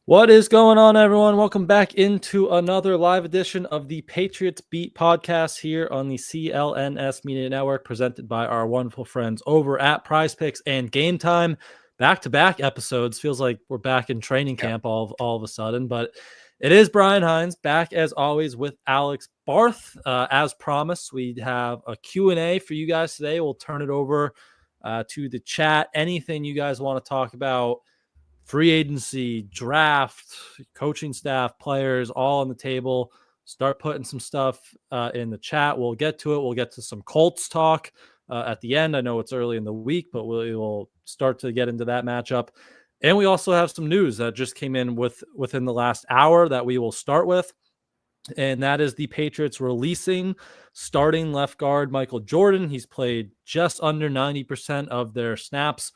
What is going on, everyone? Welcome back into another live edition of the Patriots Beat podcast here on the CLNS Media Network, presented by our wonderful friends over at Prize Picks and Game Time. Back-to-back episodes. Feels like we're back in training camp all of a sudden, but it is Brian Hines back as always with Alex Barth. As promised, we have a Q&A for you guys today. We'll turn it over to the chat. Anything you guys want to talk about, free agency, draft, coaching staff, players, all on the table. Start putting some stuff in the chat. We'll get to it. We'll get to some Colts talk at the end. I know it's early in the week, but we will start to get into that matchup. And we also have some news that just came in within the last hour that we will start with. And that is the Patriots releasing starting left guard Michael Jordan. He's played just under 90% of their snaps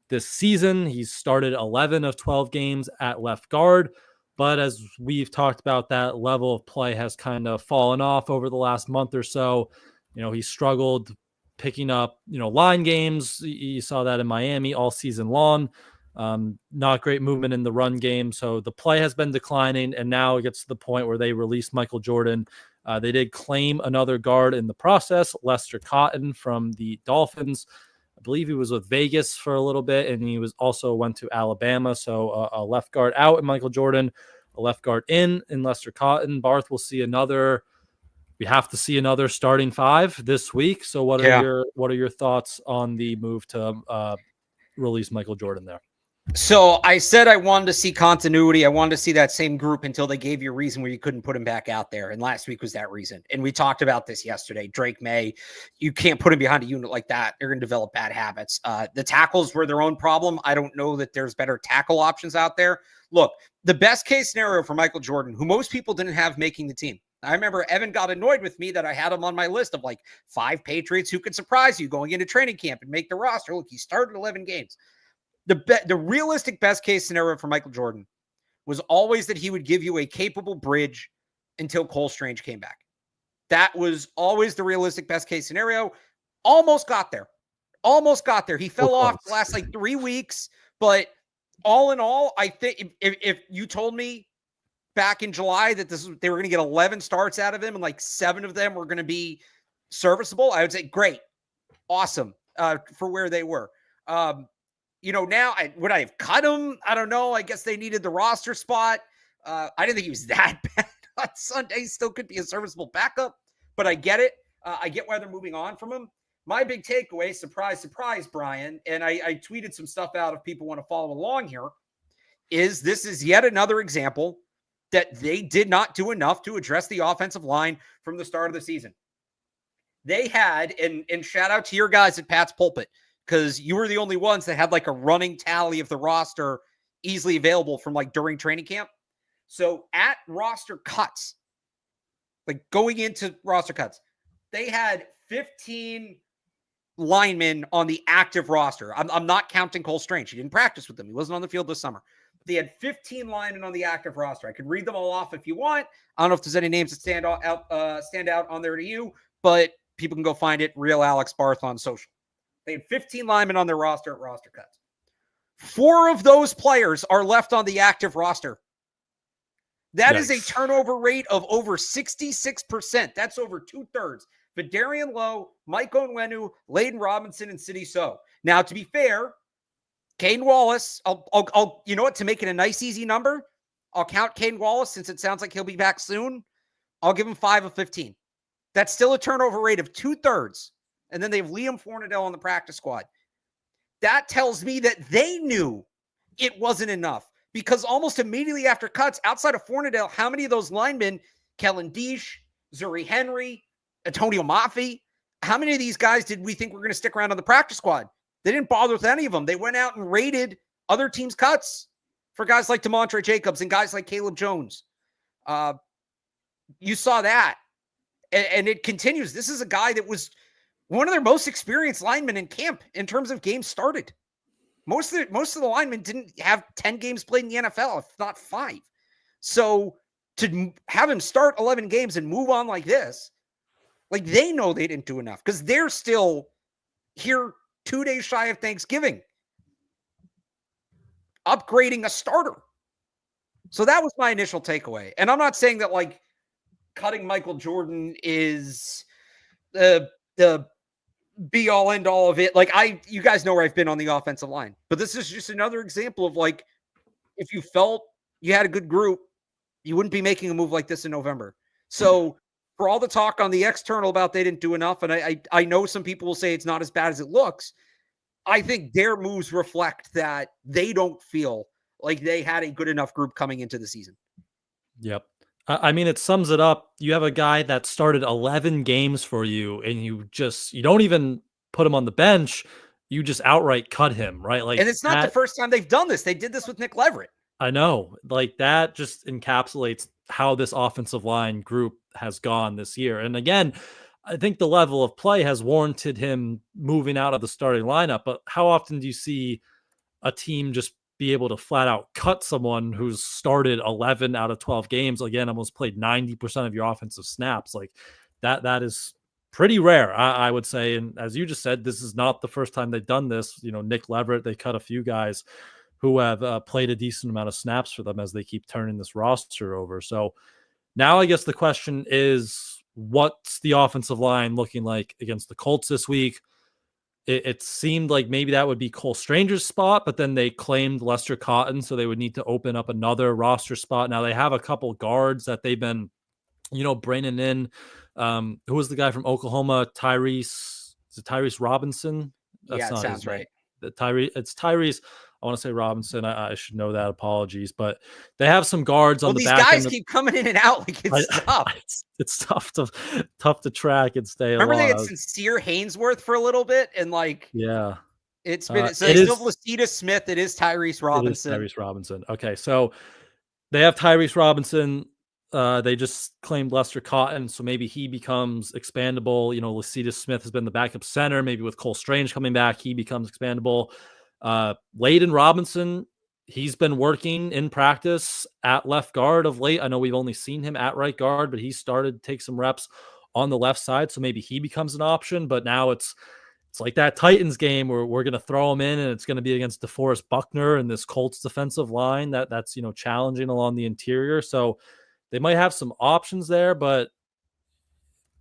this season. He's started 11 of 12 games at left guard, but as we've talked about, that level of play has kind of fallen off over the last month or so. He struggled picking up, line games. You saw that in Miami all season long. Not great movement in the run game. So the play has been declining, and now it gets to the point where they released Michael Jordan. They did claim another guard in the process, Lester Cotton from the Dolphins. I believe he was with Vegas for a little bit, and he was also went to Alabama. So a left guard out in Michael Jordan, a left guard in Lester Cotton. Barth will see another. We have to see another starting five this week. So what are your thoughts on the move to release Michael Jordan there? So I said I wanted to see continuity. I wanted to see that same group until they gave you a reason where you couldn't put him back out there. And last week was that reason. And we talked about this yesterday. Drake May, you can't put him behind a unit like that. They're going to develop bad habits. The tackles were their own problem. I don't know that there's better tackle options out there. Look, the best case scenario for Michael Jordan, who most people didn't have making the team. I remember Evan got annoyed with me that I had him on my list of like 5 Patriots who could surprise you going into training camp and make the roster. Look, he started 11 games. The realistic best case scenario for Michael Jordan was always that he would give you a capable bridge until Cole Strange came back. That was always the realistic best case scenario. Almost got there. He fell off the last 3 weeks, but all in all, I think if you told me back in July that they were going to get 11 starts out of him and 7 of them were going to be serviceable, I would say great, awesome for where they were. Now would I have cut him? I don't know. I guess they needed the roster spot. I didn't think he was that bad on Sunday. Still could be a serviceable backup, but I get it. I get why they're moving on from him. My big takeaway, surprise, surprise, Brian, and I tweeted some stuff out if people want to follow along here, is this is yet another example that they did not do enough to address the offensive line from the start of the season. They had, and shout out to your guys at Pat's Pulpit, because you were the only ones that had a running tally of the roster easily available from during training camp. So at roster cuts, going into roster cuts, they had 15 linemen on the active roster. I'm not counting Cole Strange. He didn't practice with them. He wasn't on the field this summer. They had 15 linemen on the active roster. I could read them all off if you want. I don't know if there's any names that stand out on there to you, but people can go find it. Real Alex Barth on social. They had 15 linemen on their roster at roster cuts. 4 of those players are left on the active roster. That is a turnover rate of over 66%. That's over 2/3. Vidarian Lowe, Mike Onwenu, Layden Robinson, and Sidney So. Now, to be fair, Caden Wallace, I'll you know what, to make it a nice, easy number, I'll count Caden Wallace since it sounds like he'll be back soon. I'll give him 5 of 15. That's still a turnover rate of 2/3. And then they have Liam Fornadell on the practice squad. That tells me that they knew it wasn't enough, because almost immediately after cuts, outside of Fornadell, how many of those linemen, Kellen Deesh, Zuri Henry, Antonio Maffei, how many of these guys did we think were going to stick around on the practice squad? They didn't bother with any of them. They went out and raided other teams' cuts for guys like DeMontre Jacobs and guys like Caleb Jones. You saw that. And it continues. This is a guy that was one of their most experienced linemen in camp in terms of games started. Most of the linemen didn't have 10 games played in the NFL, if not 5. So to have him start 11 games and move on like this, they know they didn't do enough, because they're still here 2 days shy of Thanksgiving, upgrading a starter. So that was my initial takeaway. And I'm not saying that like cutting Michael Jordan is the be all end all of it. Like you guys know where I've been on the offensive line, but this is just another example of like, if you felt you had a good group, you wouldn't be making a move like this in November. So for all the talk on the external about they didn't do enough, and I know some people will say it's not as bad as it looks. I think their moves reflect that they don't feel like they had a good enough group coming into the season. Yep. I mean, it sums it up. You have a guy that started 11 games for you, and you don't even put him on the bench. You just outright cut him, right? Like, and it's not the first time they've done this. They did this with Nick Leverett. I know. Like, that just encapsulates how this offensive line group has gone this year. And again, I think the level of play has warranted him moving out of the starting lineup. But how often do you see a team just be able to flat out cut someone who's started 11 out of 12 games, again, almost played 90% of your offensive snaps? Like that is pretty rare, I would say. And as you just said, this is not the first time they've done this. Nick Leverett, they cut a few guys who have played a decent amount of snaps for them as they keep turning this roster over. So now I guess the question is, what's the offensive line looking like against the Colts this week? It seemed like maybe that would be Cole Stranger's spot, but then they claimed Lester Cotton, so they would need to open up another roster spot. Now they have a couple guards that they've been, bringing in. Who was the guy from Oklahoma? Tyrese Robinson? That's not sounds right. It's Tyrese. I want to say Robinson. I should know that. Apologies, but they have some guards on the back. These guys keep coming in and out like it's tough. It's tough to track and stay. Remember they had Sincere Haynesworth for a little bit, and it's been so it's still Lucida Smith. It is Tyrese Robinson. Tyrese Robinson. Okay, so they have Tyrese Robinson. They just claimed Lester Cotton, so maybe he becomes expandable. Lucida Smith has been the backup center. Maybe with Cole Strange coming back, he becomes expandable. Layden Robinson, he's been working in practice at left guard of late. I know we've only seen him at right guard, but he started to take some reps on the left side, so maybe he becomes an option. But now it's like that Titans game where we're going to throw him in, and it's going to be against DeForest Buckner and this Colts defensive line that's challenging along the interior. So they might have some options there, but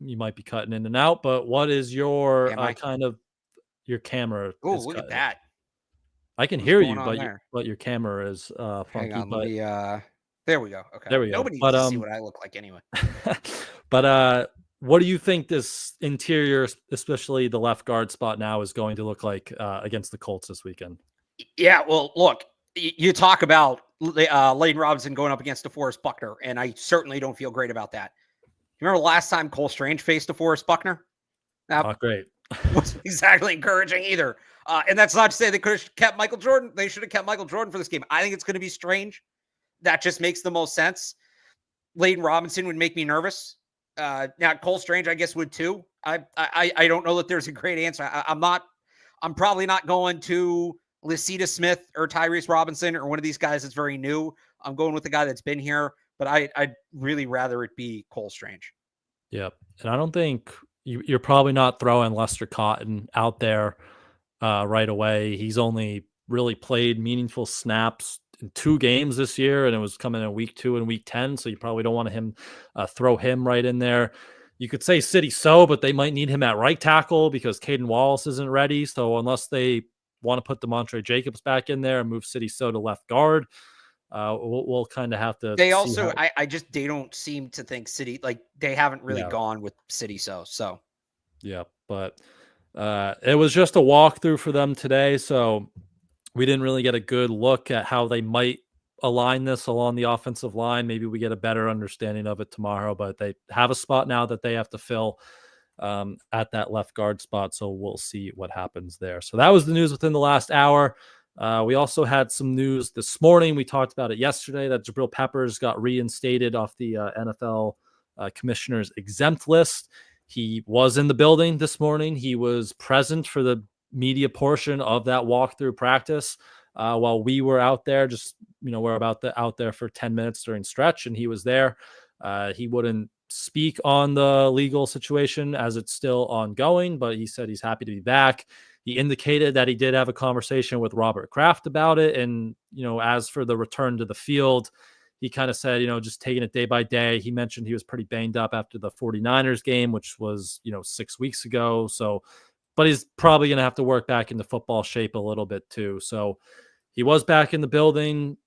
you might be cutting in and out. But what is your your camera? Oh, look at that. I can hear you, but your camera is funky. Hang on, there we go. Okay. There we go. Nobody needs to see what I look like anyway. But what do you think this interior, especially the left guard spot now, is going to look like against the Colts this weekend? Yeah, well, look, you talk about Layden Robinson going up against DeForest Buckner, and I certainly don't feel great about that. You remember last time Cole Strange faced DeForest Buckner? Not great. Wasn't exactly encouraging either. And that's not to say they could have kept Michael Jordan. They should have kept Michael Jordan for this game. I think it's going to be Strange. That just makes the most sense. Layden Robinson would make me nervous. Now Cole Strange, I guess, would too. I don't know that there's a great answer. I'm probably not going to Lucida Smith or Tyrese Robinson or one of these guys that's very new. I'm going with the guy that's been here, but I'd really rather it be Cole Strange. Yep. And I don't think you're probably not throwing Lester Cotton out there right away. He's only really played meaningful snaps in 2 games this year, and it was coming in week 2 and week 10. So you probably don't want to throw him right in there. You could say City So, but they might need him at right tackle because Caden Wallace isn't ready. So unless they want to put DeMontre Jacobs back in there and move City So to left guard, we'll kind of have to. They also, they don't seem to think City, like they haven't really gone with City So. Yeah, but it was just a walkthrough for them today, so we didn't really get a good look at how they might align this along the offensive line. Maybe we get a better understanding of it tomorrow, but they have a spot now that they have to fill at that left guard spot, so we'll see what happens there. So that was the news within the last hour. We also had some news this morning. We talked about it yesterday that Jabrill Peppers got reinstated off the NFL commissioner's exempt list. He was in the building this morning. He was present for the media portion of that walkthrough practice while we were out there. We're out there for 10 minutes during stretch, and he was there. He wouldn't speak on the legal situation as it's still ongoing, but he said he's happy to be back. He indicated that he did have a conversation with Robert Kraft about it. And, as for the return to the field, he kind of said, just taking it day by day. He mentioned he was pretty banged up after the 49ers game, which was, 6 weeks ago. So, but he's probably going to have to work back into football shape a little bit too. So he was back in the building.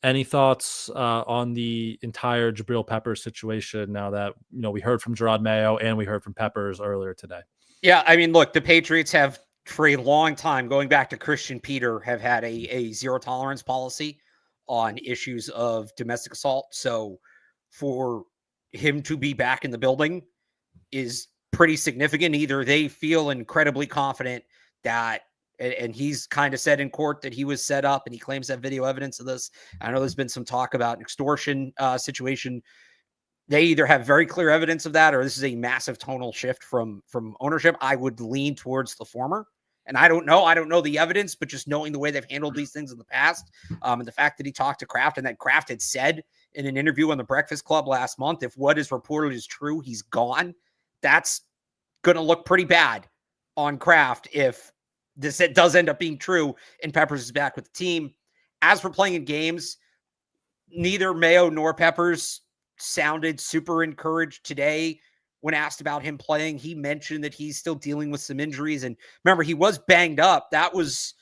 Any thoughts on the entire Jabrill Peppers situation now that, we heard from Gerard Mayo and we heard from Peppers earlier today? Yeah, I mean, look, the Patriots have for a long time, going back to Christian Peter, have had a zero tolerance policy on issues of domestic assault. So for him to be back in the building is pretty significant. Either they feel incredibly confident that, and he's kind of said in court that he was set up, and he claims to have video evidence of this. I know there's been some talk about an extortion situation. They either have very clear evidence of that, or this is a massive tonal shift from ownership. I would lean towards the former. And I don't know the evidence, but just knowing the way they've handled these things in the past, and the fact that he talked to Kraft, and that Kraft had said in an interview on the Breakfast Club last month, if what is reported is true, he's gone. That's going to look pretty bad on Kraft if this does end up being true and Peppers is back with the team. As for playing in games, neither Mayo nor Peppers sounded super encouraged today. When asked about him playing, he mentioned that he's still dealing with some injuries. And remember, he was banged up. That was,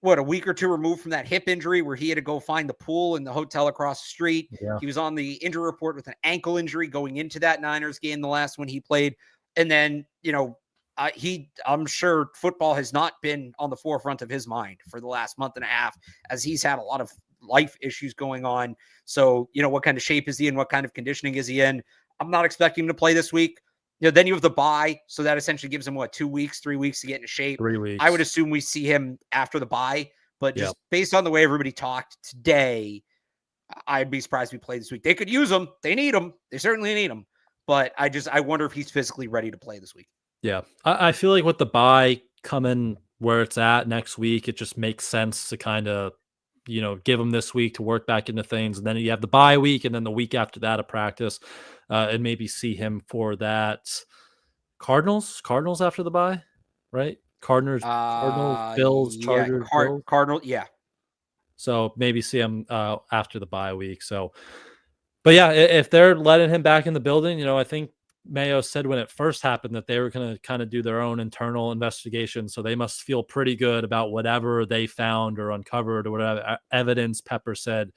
a week or two removed from that hip injury where he had to go find the pool in the hotel across the street. Yeah. He was on the injury report with an ankle injury going into that Niners game, the last one he played. And then, I'm sure football has not been on the forefront of his mind for the last month and a half, as he's had a lot of life issues going on. So, what kind of shape is he in? What kind of conditioning is he in? I'm not expecting him to play this week. Then you have the bye. So that essentially gives him 2 weeks, 3 weeks to get into shape. 3 weeks. I would assume we see him after the bye, but just based on the way everybody talked today, I'd be surprised if he played this week. They could use him. They need him. They certainly need him. But I wonder if he's physically ready to play this week. Yeah. I feel like with the bye coming where it's at next week, it just makes sense to kind of, give him this week to work back into things. And then you have the bye week, and then the week after that, a practice, and maybe see him for that Cardinals after the bye, right? Cardinals, Bills, Chargers, Bills. Cardinals. Yeah. So maybe see him after the bye week. So, but yeah, if they're letting him back in the building, I think Mayo said when it first happened that they were going to kind of do their own internal investigation. So they must feel pretty good about whatever they found or uncovered or whatever evidence Pepper said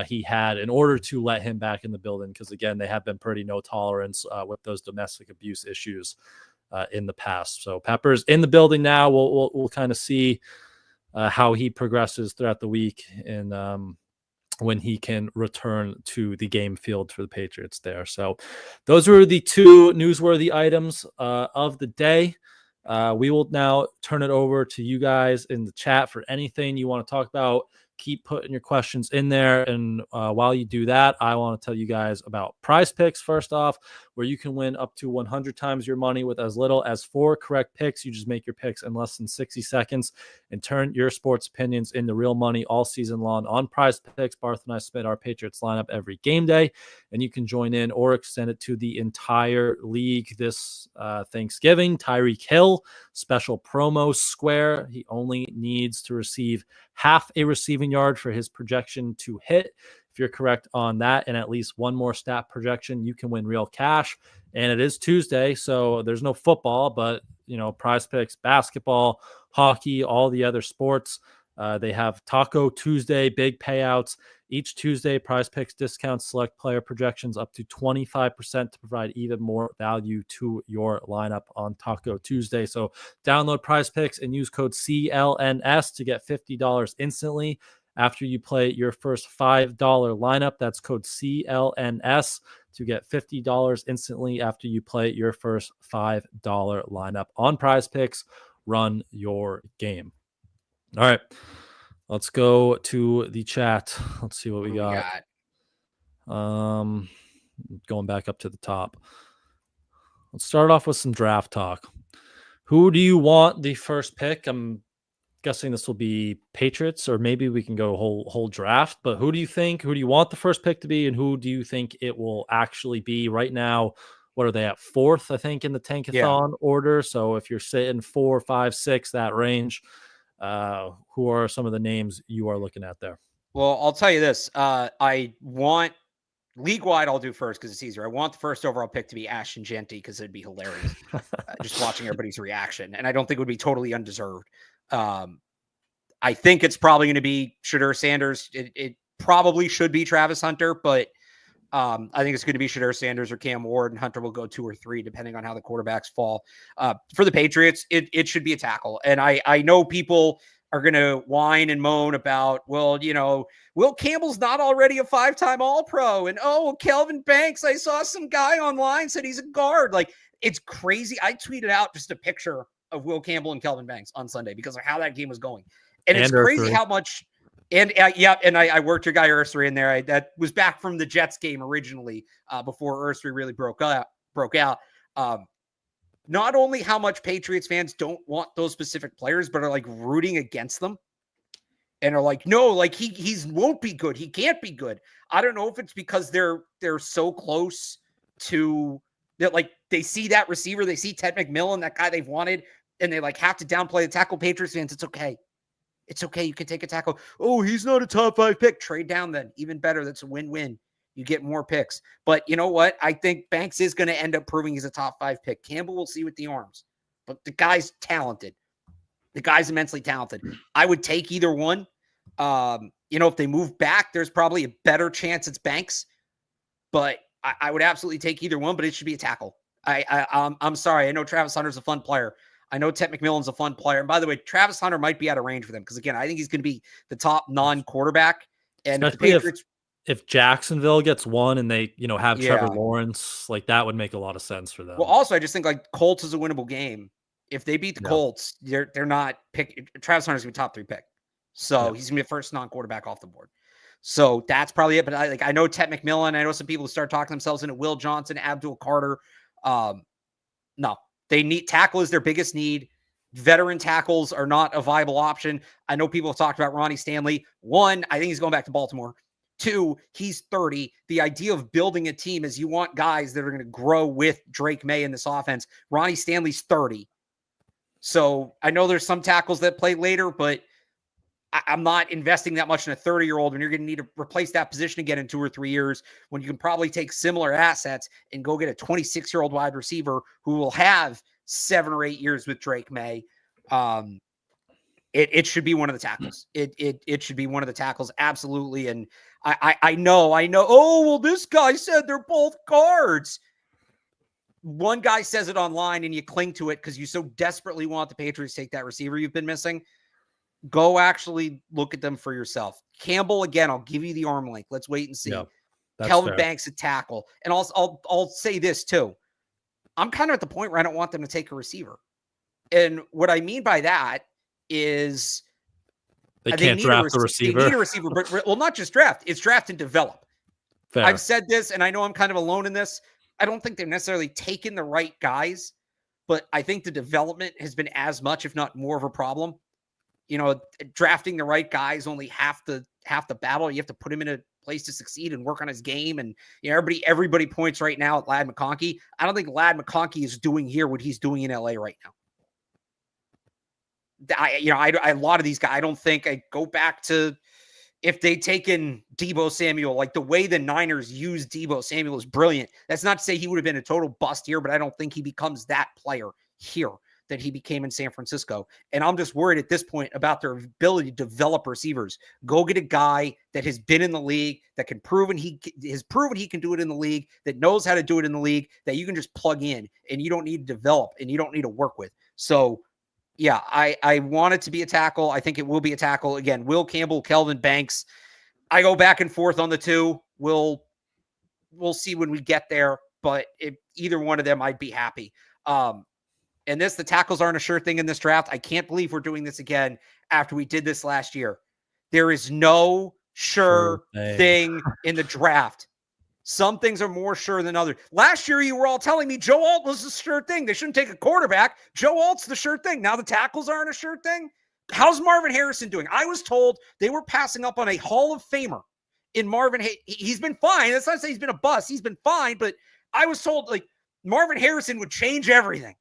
he had in order to let him back in the building. Because again, they have been pretty no tolerance with those domestic abuse issues in the past. So Pepper's in the building now. We'll kind of see how he progresses throughout the week and when he can return to the game field for the Patriots there. So those were the two newsworthy items of the day. We will now turn it over to you guys in the chat for anything you want to talk about. Keep putting your questions in there. And while you do that, I want to tell you guys about Prize Picks first off, where you can win up to 100 times your money with as little as 4 correct picks. You just make your picks in less than 60 seconds and turn your sports opinions into real money all season long on Prize Picks. Barth and I spin our Patriots lineup every game day, and you can join in or extend it to the entire league this Thanksgiving. Tyreek Hill, special promo square. He only needs to receive half a receiving yard for his projection to hit. If you're correct on that and at least one more stat projection, you can win real cash. And it is Tuesday, so there's no football, but Prize Picks, basketball, hockey, all the other sports. They have Taco Tuesday, big payouts. Each Tuesday, Prize Picks discounts select player projections up to 25% to provide even more value to your lineup on Taco Tuesday. So download Prize Picks and use code CLNS to get $50 instantly after you play your first $5 lineup. That's code CLNS to get $50 instantly after you play your first $5 lineup on Prize Picks. Run your game. All right, let's go to the chat. Let's see what we got. Going back up to the top. Let's start off with some draft talk. Who do you want the first pick? I'm guessing this will be Patriots, or maybe we can go whole draft. But who do you think? Who do you want the first pick to be, and who do you think it will actually be? Right now, what are they at? 4th, I think, in the Tankathon order. So if you're sitting 4, 5, 6, that range, who are some of the names you are looking at there? Well, I'll tell you this. I want league-wide, I'll do first because it's easier. I want the first overall pick to be Ashton Genty because it'd be hilarious just watching everybody's reaction. And I don't think it would be totally undeserved. I think it's probably going to be Shedeur Sanders. It probably should be Travis Hunter, but I think it's going to be Shedeur Sanders or Cam Ward, and Hunter will go 2 or 3, depending on how the quarterbacks fall. For the Patriots, it should be a tackle. And I know people are going to whine and moan about, well, Will Campbell's not already a 5-time All-Pro. And, Kelvin Banks, I saw some guy online said he's a guard. Like, it's crazy. I tweeted out just a picture of Will Campbell and Kelvin Banks on Sunday because of how that game was going. And it's crazy how much – and I worked your guy Ursary in there. That was back from the Jets game originally before Ursary really broke out. Not only how much Patriots fans don't want those specific players, but are like rooting against them and are like, no, like he won't be good. He can't be good. I don't know if it's because they're so close to that. Like they see that receiver, they see Ted McMillan, that guy they've wanted, and they like have to downplay the tackle. Patriots fans, it's okay. It's okay. You can take a tackle. Oh, he's not a top 5 pick. Trade down then. Even better. That's a win-win. You get more picks. But you know what? I think Banks is going to end up proving he's a top 5 pick. Campbell will see with the arms. But the guy's talented. The guy's immensely talented. I would take either one. If they move back, there's probably a better chance it's Banks. But I would absolutely take either one, but it should be a tackle. I'm sorry. I know Travis Hunter's a fun player. I know Ted McMillan's a fun player. And by the way, Travis Hunter might be out of range for them because, again, I think he's going to be the top non-quarterback. And the Patriots, if Jacksonville gets one and they, have Trevor Lawrence, like that would make a lot of sense for them. Well, also, I just think like Colts is a winnable game. If they beat the Colts, they're not picking. Travis Hunter's going to be top 3 pick. So he's going to be the first non-quarterback off the board. So that's probably it. But I know Ted McMillan. I know some people who start talking themselves into Will Johnson, Abdul Carter. No. They need tackle is their biggest need. Veteran tackles are not a viable option. I know people have talked about Ronnie Stanley. 1, I think he's going back to Baltimore. 2, he's 30. The idea of building a team is you want guys that are going to grow with Drake May in this offense. Ronnie Stanley's 30. So I know there's some tackles that play later, but I'm not investing that much in a 30-year-old when you're going to need to replace that position again in 2 or 3 years when you can probably take similar assets and go get a 26-year-old wide receiver who will have 7 or 8 years with Drake May. It should be one of the tackles. It should be one of the tackles. Absolutely. And I know. Oh, well, this guy said they're both guards. One guy says it online and you cling to it because you so desperately want the Patriots to take that receiver you've been missing. Go actually look at them for yourself. Campbell, again, I'll give you the arm length. Let's wait and see. Yep, Kelvin Banks at tackle. And I'll say this too. I'm kind of at the point where I don't want them to take a receiver. And what I mean by that is they can't draft a receiver. They need a receiver, but not just draft. It's draft and develop. Fair. I've said this, and I know I'm kind of alone in this. I don't think they've necessarily taken the right guys, but I think the development has been as much, if not more of a problem. Drafting the right guys only half the battle. You have to put him in a place to succeed and work on his game. And everybody points right now at Ladd McConkey. I don't think Ladd McConkey is doing here what he's doing in LA right now. A lot of these guys, I don't think I go back to if they'd taken Deebo Samuel, like the way the Niners use Deebo Samuel is brilliant. That's not to say he would have been a total bust here, but I don't think he becomes that player here that he became in San Francisco. And I'm just worried at this point about their ability to develop receivers. Go get a guy that has been in the league, that has proven he can do it in the league, that knows how to do it in the league, that you can just plug in and you don't need to develop and you don't need to work with. So yeah, I want it to be a tackle. I think it will be a tackle. Again, Will Campbell, Kelvin Banks. I go back and forth on the two. We'll see when we get there, but either one of them, I'd be happy. And the tackles aren't a sure thing in this draft. I can't believe we're doing this again after we did this last year. There is no sure thing in the draft. Some things are more sure than others. Last year, you were all telling me Joe Alt was the sure thing. They shouldn't take a quarterback. Joe Alt's the sure thing. Now the tackles aren't a sure thing. How's Marvin Harrison doing? I was told they were passing up on a Hall of Famer in Marvin. He's been fine. That's not to say he's been a bust. He's been fine, but I was told like Marvin Harrison would change everything.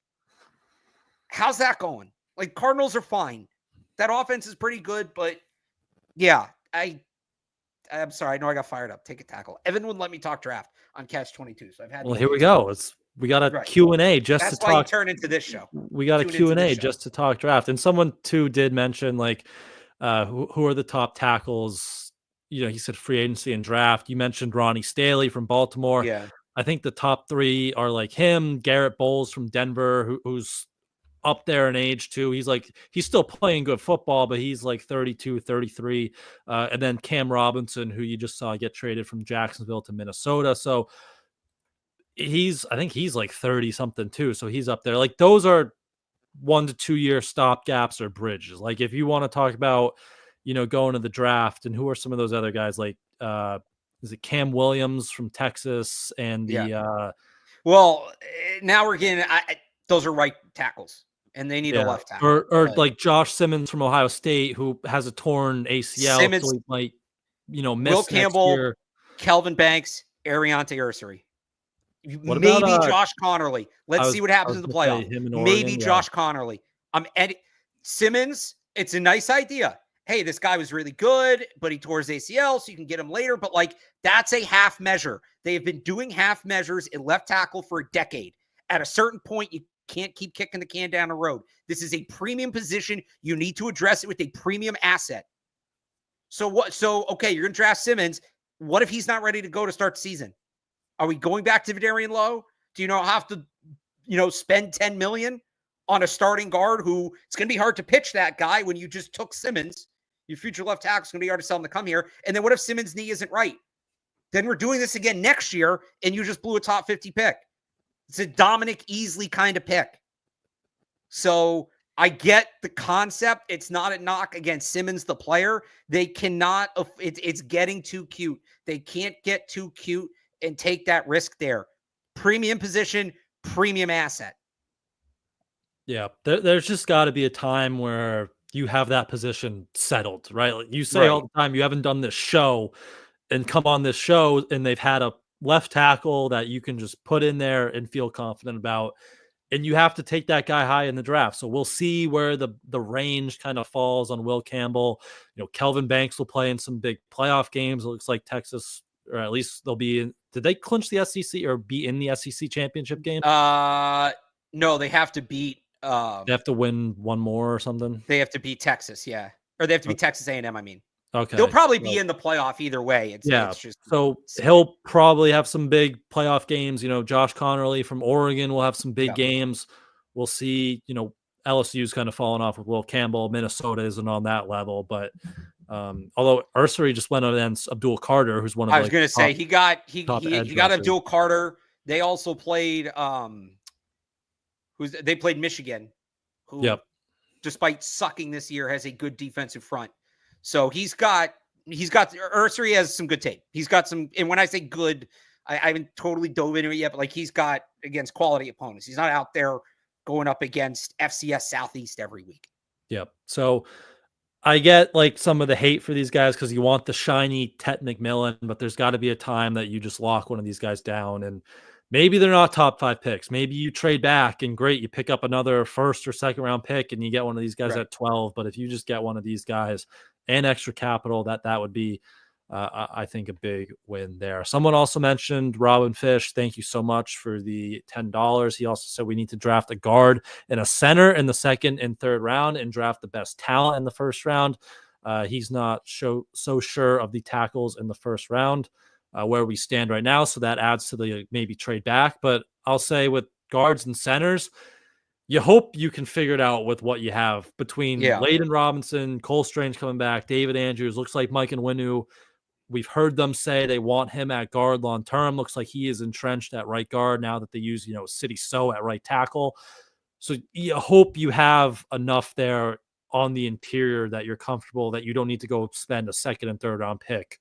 How's that going? Like Cardinals are fine. That offense is pretty good, but yeah, I'm sorry. I know I got fired up. Take a tackle. Evan wouldn't let me talk draft on Catch 22. So I've had. Well, here we go. We got a right. Q&A just That's to why talk. you turn into this show. We got a Q&A just to talk draft. And someone too did mention like who are the top tackles? He said free agency and draft. You mentioned Ronnie Stanley from Baltimore. Yeah. I think the top three are like him, Garrett Bowles from Denver, who's up there in age too. He's still playing good football, but he's like 32, 33. And then Cam Robinson, who you just saw get traded from Jacksonville to Minnesota. So I think he's like 30 something too. So he's up there. Like those are 1 to 2 year stopgaps or bridges. Like if you want to talk about, going to the draft, and who are some of those other guys? Like, is it Cam Williams from Texas and well, now we're getting, those are right tackles and they need a left tackle. Or like Josh Simmons from Ohio State, who has a torn ACL. Simmons, so he might, miss Will Campbell, next year. Kelvin Banks, Ariante Ursary. What Maybe about, Josh Connerly. Let's see what happens in the playoff. Maybe Josh Connerly. Simmons, it's a nice idea. Hey, this guy was really good, but he tore his ACL, so you can get him later. But like, that's a half measure. They have been doing half measures in left tackle for a decade. At a certain point, you can't keep kicking the can down the road. This is a premium position. You need to address it with a premium asset. So what? So, okay, you're going to draft Simmons. What if he's not ready to go to start the season? Are we going back to Vidarian Lowe? Do you have to, spend $10 million on a starting guard who it's going to be hard to pitch that guy when you just took Simmons? Your future left tackle is going to be hard to sell him to come here. And then what if Simmons' knee isn't right? Then we're doing this again next year, and you just blew a top 50 pick. It's a Dominic Easley kind of pick. So I get the concept. It's not a knock against Simmons, the player. They cannot. It's getting too cute. They can't get too cute and take that risk there. Premium position, premium asset. Yeah, there's just got to be a time where you have that position settled, right? Like you say all the time, you haven't done this show and come on this show and they've had a left tackle that you can just put in there and feel confident about. And you have to take that guy high in the draft. So we'll see where the range kind of falls on Will Campbell. Kelvin Banks will play in some big playoff games. It looks like Texas, or at least they'll be in. Did they clinch the SEC or be in the SEC championship game? No, they have to beat. They have to win one more or something. They have to beat Texas, yeah, or they have to beat Texas A&M. I mean, okay, they'll probably be in the playoff either way. It's just so he'll probably have some big playoff games. Josh Connerly from Oregon will have some big games. We'll see. LSU's kind of fallen off with Will Campbell. Minnesota isn't on that level, but. Although Ursary just went against Abdul Carter, who's one of I was going to say he got Abdul Carter. They also played they played Michigan, who despite sucking this year has a good defensive front. So Ursary has some good tape. He's got some, and when I say good, I haven't totally dove into it yet, but like he's got against quality opponents. He's not out there going up against FCS Southeast every week. Yep. So I get like some of the hate for these guys because you want the shiny Tet McMillan, but there's got to be a time that you just lock one of these guys down. And maybe they're not top 5 picks. Maybe you trade back and great, you pick up another first or second round pick and you get one of these guys at 12. But if you just get one of these guys and extra capital, that would be, I think, a big win there. Someone also mentioned Robin Fish. Thank you so much for the $10. He also said we need to draft a guard and a center in the second and third round and draft the best talent in the first round. He's not so sure of the tackles in the first round where we stand right now. So that adds to the maybe trade back. But I'll say with guards and centers, you hope you can figure it out with what you have between Layden Robinson, Cole Strange coming back, David Andrews. Looks like Mike Nwinu. We've heard them say they want him at guard long term. Looks like he is entrenched at right guard now that they use, City So at right tackle. So you hope you have enough there on the interior that you're comfortable that you don't need to go spend a second and third round pick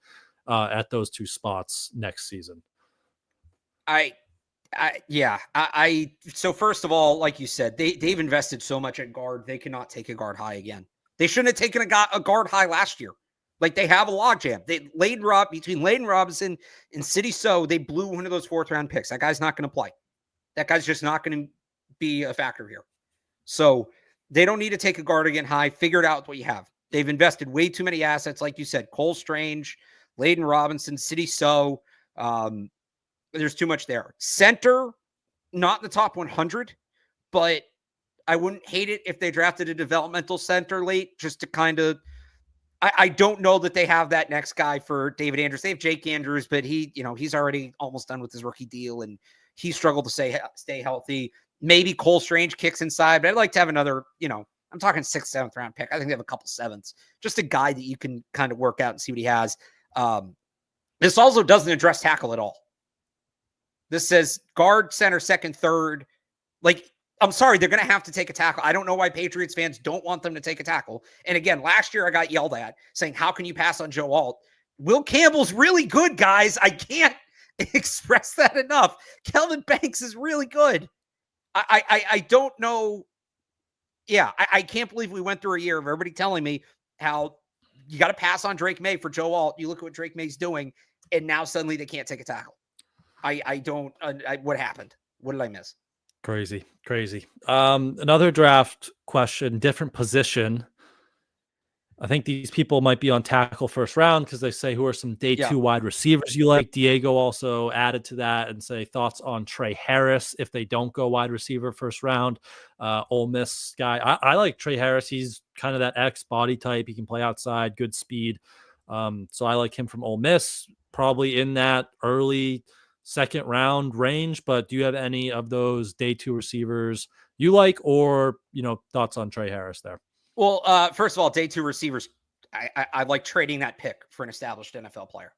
at those two spots next season. So first of all, like you said, they've invested so much at guard. They cannot take a guard high again. They shouldn't have taken a guard high last year. Like they have a logjam. Between Layden Robinson and City So, they blew one of those 4th round picks. That guy's not going to play. That guy's just not going to be a factor here. So they don't need to take a guard again high. Figure it out with what you have. They've invested way too many assets, like you said. Cole Strange, Layden Robinson, City So. There's too much there. Center, not in the top 100, but I wouldn't hate it if they drafted a developmental center late just to kind of, I don't know that they have that next guy for David Andrews. They have Jake Andrews, but he's already almost done with his rookie deal and he struggled to stay healthy. Maybe Cole Strange kicks inside, but I'd like to have another, I'm talking 6th, 7th round pick. I think they have a couple 7ths, just a guy that you can kind of work out and see what he has. This also doesn't address tackle at all. This says guard, center, second, third. Like, I'm sorry, they're going to have to take a tackle. I don't know why Patriots fans don't want them to take a tackle. And again, last year I got yelled at saying, how can you pass on Joe Alt? Will Campbell's really good, guys. I can't express that enough. Kelvin Banks is really good. I don't know. Yeah, I can't believe we went through a year of everybody telling me how you got to pass on Drake May for Joe Alt. You look at what Drake May's doing, and now suddenly they can't take a tackle. What happened? What did I miss? Crazy. Another draft question, different position. I think these people might be on tackle first round because they say who are some day 2 wide receivers you like. Diego also added to that and say thoughts on Trey Harris if they don't go wide receiver first round. Ole Miss guy. I like Trey Harris. He's kind of that X body type. He can play outside, good speed. So I like him from Ole Miss, probably in that early 2nd round range. But do you have any of those day 2 receivers you like, or thoughts on Trey Harris there? Well, first of all, day 2 receivers, I like trading that pick for an established NFL player.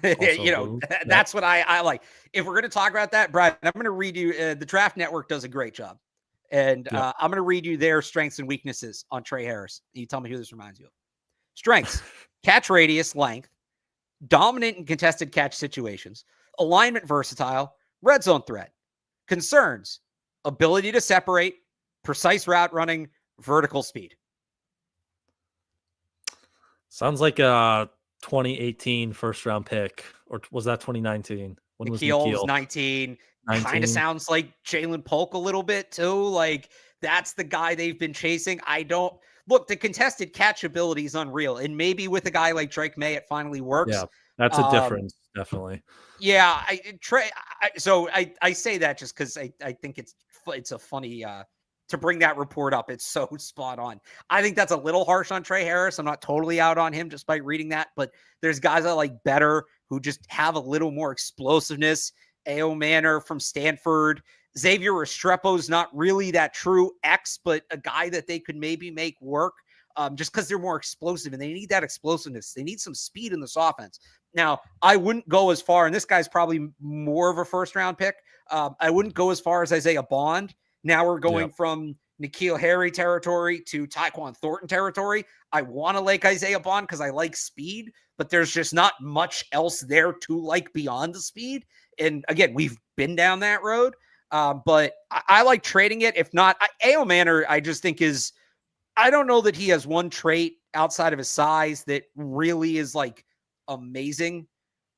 That's what I like. If we're going to talk about that, Brian, I'm going to read you. The Draft Network does a great job. And I'm going to read you their strengths and weaknesses on Trey Harris. And you tell me who this reminds you of. Strengths, catch radius, length, dominant and contested catch situations, alignment versatile, red zone threat. Concerns, ability to separate, precise route running, vertical speed. Sounds like a 2018 first round pick, or was that 2019? When was Nikhil's 19. Kind of sounds like Jalen Polk a little bit too. Like that's the guy they've been chasing. The contested catch ability is unreal. And maybe with a guy like Drake May, it finally works. Yeah, that's a difference. Definitely. Yeah. I say that just because I think it's a funny, to bring that report up. It's so spot on. I think that's a little harsh on Trey Harris. I'm not totally out on him just by reading that, but there's guys I like better who just have a little more explosiveness. A.O. Manor from Stanford. Xavier Restrepo's not really that true X, but a guy that they could maybe make work just because they're more explosive and they need that explosiveness. They need some speed in this offense. Now, I wouldn't go as far, and this guy's probably more of a first round pick. I wouldn't go as far as Isaiah Bond. Now we're going from N'Keal Harry territory to Tyquan Thornton territory. I want to like Isaiah Bond because I like speed, but there's just not much else there to like beyond the speed. And again, we've been down that road, but I like trading it. If not, A.O. Manor, I just think I don't know that he has one trait outside of his size that really is like amazing,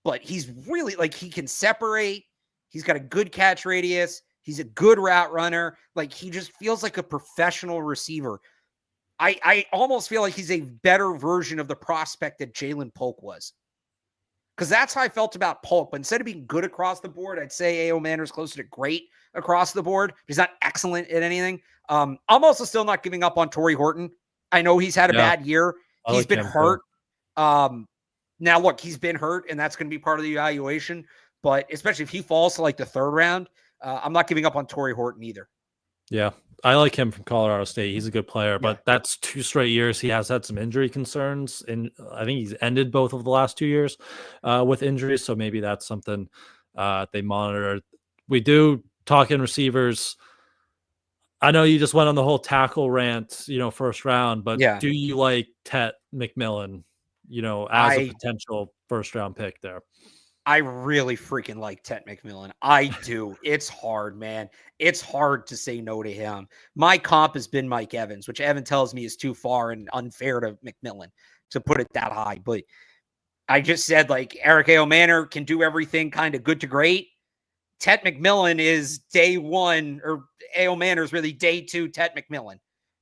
but he's really like, he can separate. He's got a good catch radius. He's a good route runner. Like he just feels like a professional receiver. I almost feel like he's a better version of the prospect that Jalen Polk was. Because that's how I felt about Polk. But instead of being good across the board, I'd say A.O. Manor is closer to great across the board. He's not excellent at anything. I'm also still not giving up on Torrey Horton. I know he's had a bad year. He's been hurt. Now, look, he's been hurt, and that's going to be part of the evaluation. But especially if he falls to like the 3rd round, I'm not giving up on Torrey Horton either. Yeah, I like him from Colorado State. He's a good player, but that's 2 straight years. He has had some injury concerns, and I think he's ended both of the last 2 years with injuries. So maybe that's something they monitor. We do talk in receivers. I know you just went on the whole tackle rant, first round, but do you like Tet McMillan, as a potential first round pick there? I really freaking like Tet McMillan. I do. It's hard, man. It's hard to say no to him. My comp has been Mike Evans, which Evan tells me is too far and unfair to McMillan to put it that high. But I just said, like, Eric A.O. Manor can do everything kind of good to great. Tet McMillan is day 1, or A.O. Manor is really day 2 Tet McMillan,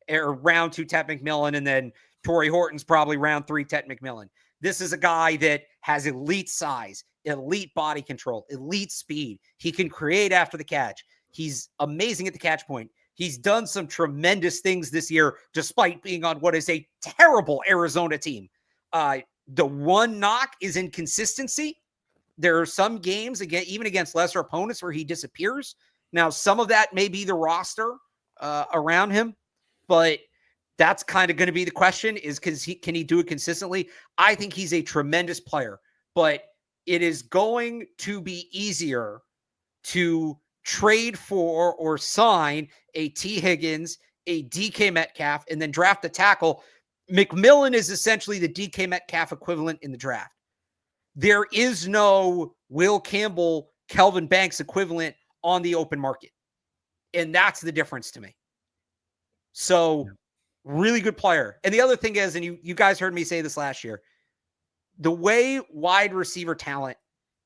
or round 2 Tet McMillan, and then Torrey Horton's probably round 3 Tet McMillan. This is a guy that has elite size, elite body control, elite speed. He can create after the catch. He's amazing at the catch point. He's done some tremendous things this year, despite being on what is a terrible Arizona team. The one knock is inconsistency. There are some games, again, even against lesser opponents, where he disappears. Now, some of that may be the roster around him, but that's kind of going to be the question, is can he do it consistently? I think he's a tremendous player, but it is going to be easier to trade for or sign a T. Higgins, a DK Metcalf, and then draft a tackle. McMillan is essentially the DK Metcalf equivalent in the draft. There is no Will Campbell, Kelvin Banks equivalent on the open market. And that's the difference to me. So really good player. And the other thing is, and you guys heard me say this last year, the way wide receiver talent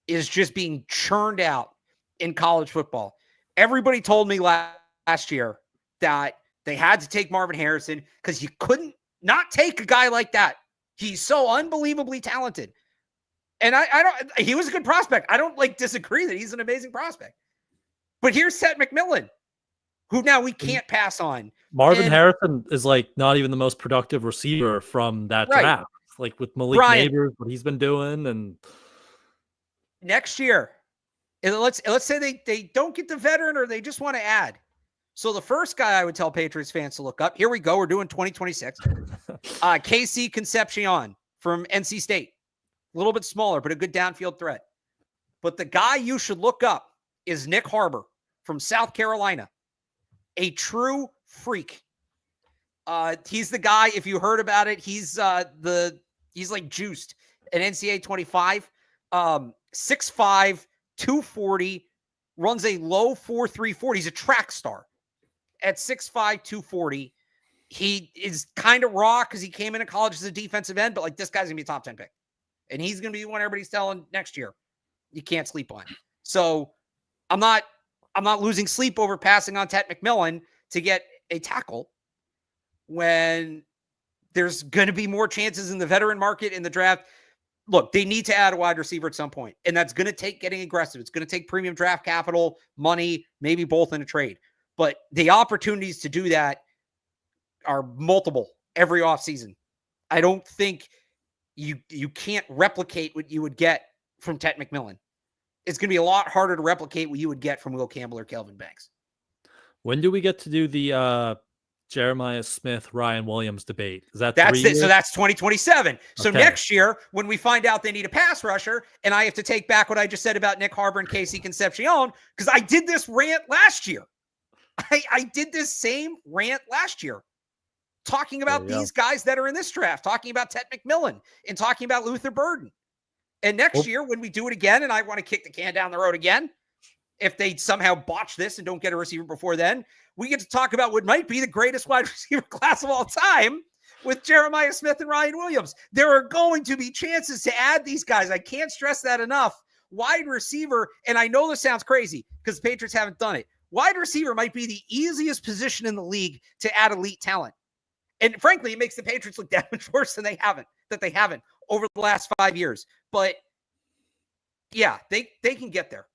is just being churned out in college football. Everybody told me last year that they had to take Marvin Harrison because you couldn't not take a guy like that. He's so unbelievably talented. And he was a good prospect. I don't disagree that he's an amazing prospect. But here's Ted McMillan, who now we can't pass on. Marvin Harrison is not even the most productive receiver from that draft. With Malik Neighbors, what he's been doing, and next year, and let's say they don't get the veteran or they just want to add. So the first guy I would tell Patriots fans to look up. Here we go. We're doing 2026. KC Concepcion from NC State. A little bit smaller, but a good downfield threat. But the guy you should look up is Nick Harbor from South Carolina. A true freak. He's the guy, if you heard about it, he's like juiced at NCAA 25. 6'5", 240, runs a low 4.34. He's a track star at 6'5", 240. He is kind of raw because he came into college as a defensive end, but this guy's going to be a top 10 pick. And he's going to be the one everybody's telling next year you can't sleep on. So I'm not losing sleep over passing on Ted McMillan to get a tackle when there's going to be more chances in the veteran market in the draft. Look, they need to add a wide receiver at some point, and that's going to take getting aggressive. It's going to take premium draft capital, money, maybe both in a trade. But the opportunities to do that are multiple every offseason. I don't think you can't replicate what you would get from Ted McMillan. It's going to be a lot harder to replicate what you would get from Will Campbell or Kelvin Banks. When do we get to do the Jeremiah Smith, Ryan Williams debate? Is that that's it? So that's 2027. So okay. Next year, when we find out they need a pass rusher, and I have to take back what I just said about Nick Harbor and KC Concepcion, because I did this rant last year. I did this same rant last year, talking about these guys that are in this draft, talking about Ted McMillan, and talking about Luther Burden. And next year, when we do it again, and I want to kick the can down the road again, if they somehow botch this and don't get a receiver before then, we get to talk about what might be the greatest wide receiver class of all time with Jeremiah Smith and Ryan Williams. There are going to be chances to add these guys. I can't stress that enough. Wide receiver, and I know this sounds crazy because the Patriots haven't done it. Wide receiver might be the easiest position in the league to add elite talent. And frankly, it makes the Patriots look that much worse than they haven't over the last 5 years. But yeah, they can get there.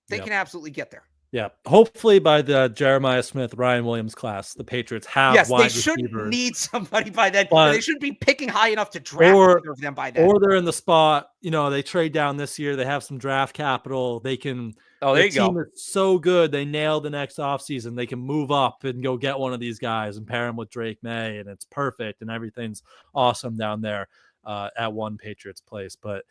They can absolutely get there. Yeah. Hopefully by the Jeremiah Smith, Ryan Williams class, the Patriots have wide receivers. They shouldn't need somebody by then. They shouldn't be picking high enough to draft either of them by then. Or they're in the spot, they trade down this year. They have some draft capital. They can. Oh, there you go. The team is so good. They nail the next offseason. They can move up and go get one of these guys and pair him with Drake May, and it's perfect, and everything's awesome down there at One Patriots Place. But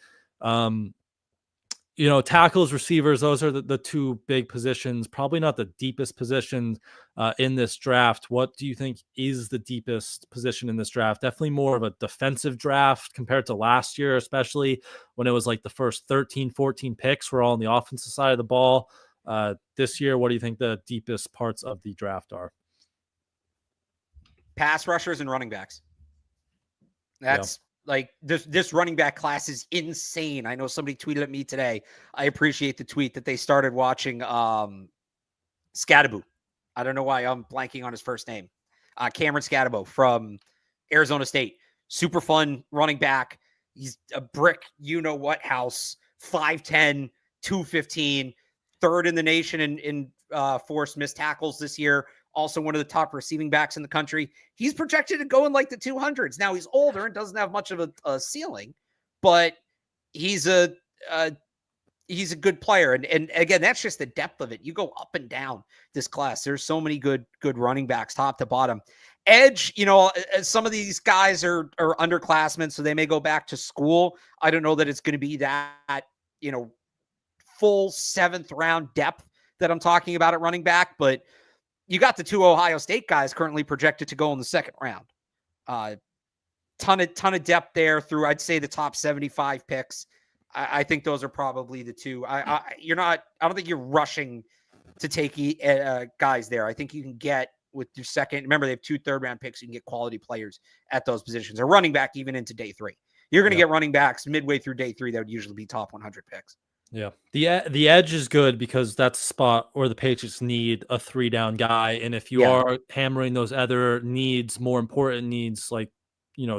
tackles, receivers, those are the two big positions, probably not the deepest positions in this draft. What do you think is the deepest position in this draft? Definitely more of a defensive draft compared to last year, especially when it was the first 13, 14 picks were all on the offensive side of the ball. This year, what do you think the deepest parts of the draft are? Pass rushers and running backs. That's this running back class is insane. I know somebody tweeted at me today. I appreciate the tweet that they started watching Scadaboo. I don't know why I'm blanking on his first name. Cameron Scadaboo from Arizona State. Super fun running back. He's a brick, what house, 5'10", 215, third in the nation in forced missed tackles this year. Also one of the top receiving backs in the country. He's projected to go in like the 200s. Now he's older and doesn't have much of a ceiling, but he's a good player. And again, that's just the depth of it. You go up and down this class. There's so many good running backs, top to bottom. Edge, some of these guys are underclassmen, so they may go back to school. I don't know that it's going to be that, full 7th round depth that I'm talking about at running back, but you got the 2 Ohio State guys currently projected to go in the 2nd round. Ton of depth there through, I'd say, the top 75 picks. I think those are probably the two. I don't think you're rushing to take guys there. I think you can get with your second. Remember, they have 2 third-round picks. You can get quality players at those positions. Or running back even into day 3. You're going to get running backs midway through day 3 that would usually be top 100 picks. Yeah. The edge is good because that's a spot where the Patriots need a 3-down guy. And if you are hammering those other needs, more important needs like,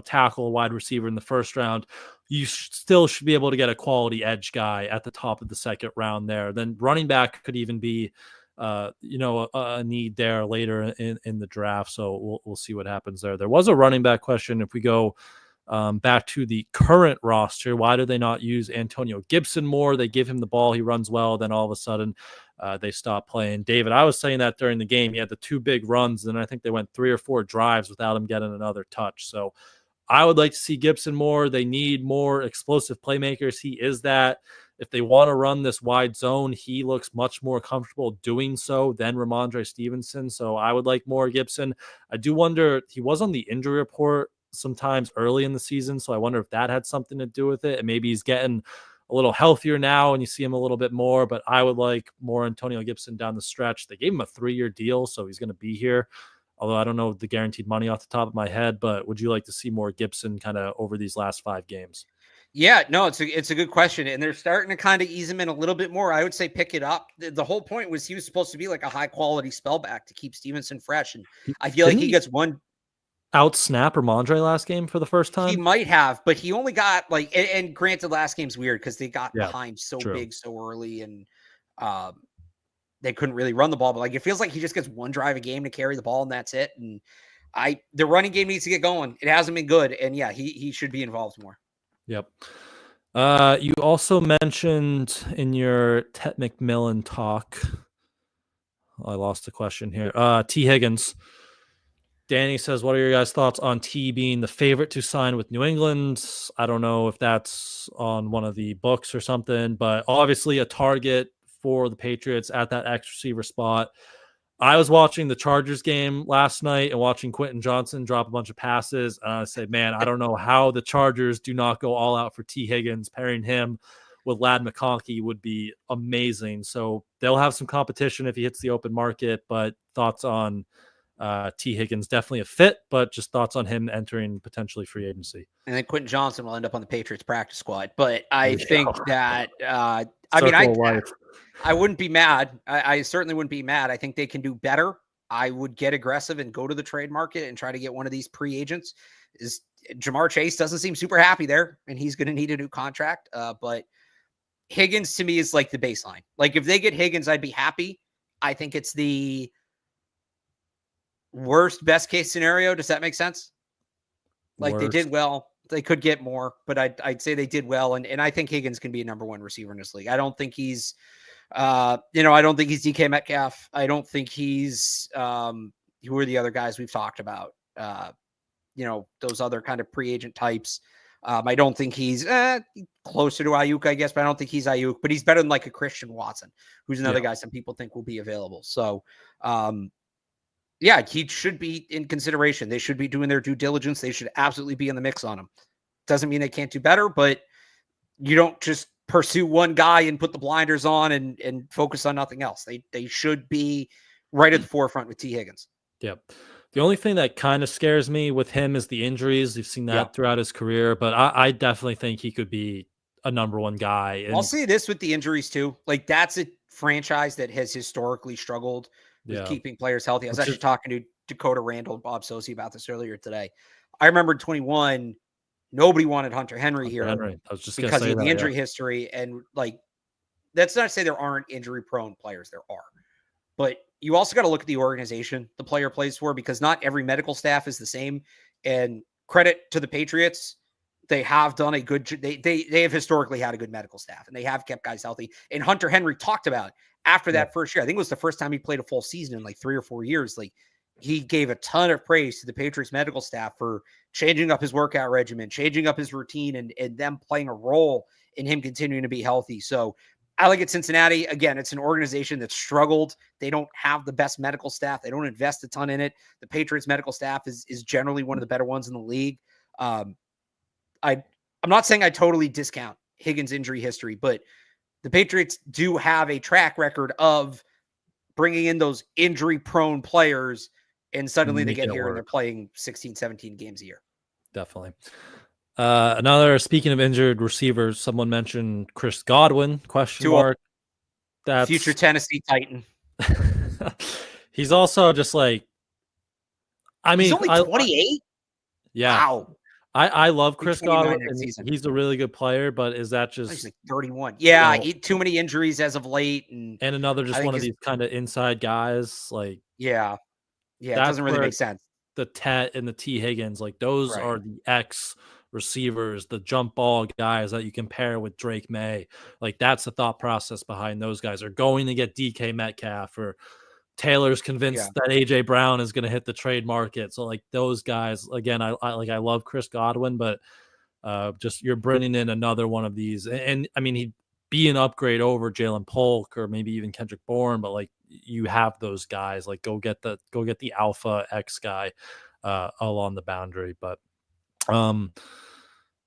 tackle, wide receiver in the 1st round, you still should be able to get a quality edge guy at the top of the 2nd round there. Then running back could even be, a need there later in the draft. So we'll see what happens there. There was a running back question. If we go back to the current roster, why do they not use Antonio Gibson more? They give him the ball, he runs well, then all of a sudden they stop playing. David, I was saying that during the game. He had the 2 big runs, and I think they went 3 or 4 drives without him getting another touch. So I would like to see Gibson more. They need more explosive playmakers. He is that. If they want to run this wide zone, he looks much more comfortable doing so than Ramondre Stevenson. So I would like more Gibson. I do wonder, he was on the injury report sometimes early in the season, so I wonder if that had something to do with it. And maybe he's getting a little healthier now and you see him a little bit more, but I would like more Antonio Gibson down the stretch. They gave him a 3-year deal, so he's going to be here. Although I don't know the guaranteed money off the top of my head, but would you like to see more Gibson kind of over these last 5 games? Yeah, no, it's a good question. And they're starting to kind of ease him in a little bit more. I would say pick it up. The whole point was he was supposed to be like a high quality spellback to keep Stevenson fresh. And I feel like he gets one out snap Ramondre last game for the first time. He might have, but he only got like, and granted, last game's weird because they got behind so big so early and they couldn't really run the ball. But like, it feels like he just gets 1 drive a game to carry the ball and that's it. And the running game needs to get going. It hasn't been good. And yeah, he should be involved more. Yep. You also mentioned in your Ted McMillan talk, I lost the question here. T. Higgins. Danny says, what are your guys' thoughts on T being the favorite to sign with New England? I don't know if that's on one of the books or something, but obviously a target for the Patriots at that X receiver spot. I was watching the Chargers game last night and watching Quentin Johnson drop a bunch of passes. And I said, man, I don't know how the Chargers do not go all out for T. Higgins. Pairing him with Ladd McConkey would be amazing. So they'll have some competition if he hits the open market, but thoughts on T. Higgins, definitely a fit, but just thoughts on him entering potentially free agency. And then Quentin Johnson will end up on the Patriots practice squad. But I think that, I wouldn't be mad. I certainly wouldn't be mad. I think they can do better. I would get aggressive and go to the trade market and try to get one of these pre-agents. Jamar Chase doesn't seem super happy there, and he's going to need a new contract. But Higgins to me is like the baseline. Like if they get Higgins, I'd be happy. I think it's the worst best case scenario. Does that make sense? Like they did well. They could get more, but I'd say they did well. And I think Higgins can be a number 1 receiver in this league. I don't think he's, I don't think he's DK Metcalf. I don't think he's, who are the other guys we've talked about? Those other kind of pre-agent types. I don't think he's closer to Ayuk, I guess, but I don't think he's Ayuk, but he's better than like a Christian Watson, who's another guy some people think will be available. So, yeah, he should be in consideration. They should be doing their due diligence. They should absolutely be in the mix on him. Doesn't mean they can't do better, but you don't just pursue one guy and put the blinders on and focus on nothing else. They should be right at the forefront with T. Higgins. Yep. The only thing that kind of scares me with him is the injuries. You've seen that throughout his career, but I definitely think he could be a number 1 guy. And I'll say this with the injuries too. Like that's a franchise that has historically struggled with keeping players healthy. I was actually talking to Dakota Randall and Bob Sosi about this earlier today. I remember 21, Nobody wanted Hunter Henry here Henry. I was just because say of the that, injury history. And like, that's not to say there aren't injury prone players. There are. But you also got to look at the organization the player plays for, because not every medical staff is the same. And credit to the Patriots, they have done a good. They have historically had a good medical staff, and they have kept guys healthy. And Hunter Henry talked about after that first year, I think it was the first time he played a full season in like 3 or 4 years. Like, he gave a ton of praise to the Patriots medical staff for changing up his workout regimen, changing up his routine, and them playing a role in him continuing to be healthy. So I like it. Cincinnati, again, it's an organization that struggled. They don't have the best medical staff. They don't invest a ton in it. The Patriots medical staff is generally one of the better ones in the league. I'm not saying I totally discount Higgins' injury history, but the Patriots do have a track record of bringing in those injury-prone players, and suddenly they get here and they're playing 16, 17 games a year. Definitely. Speaking of injured receivers, someone mentioned Chris Godwin, question mark. That's future Tennessee Titan. He's also just like, I mean, he's only 28. Yeah. Wow. I love Chris Godwin. He's a really good player, but is that just he's like 31? Yeah, too many injuries as of late, and another just one of these kind of inside guys. Like, yeah, it doesn't really make sense. The Tet and the T Higgins, like those are the X receivers, the jump ball guys that you can pair with Drake May. Like, that's the thought process behind those guys. Are going to get DK Metcalf, or Taylor's convinced that AJ Brown is going to hit the trade market. So like those guys, again, I love Chris Godwin, but just you're bringing in another one of these, and I mean, he'd be an upgrade over Jalen Polk or maybe even Kendrick Bourne, but like, you have those guys, like go get the alpha X guy along the boundary. But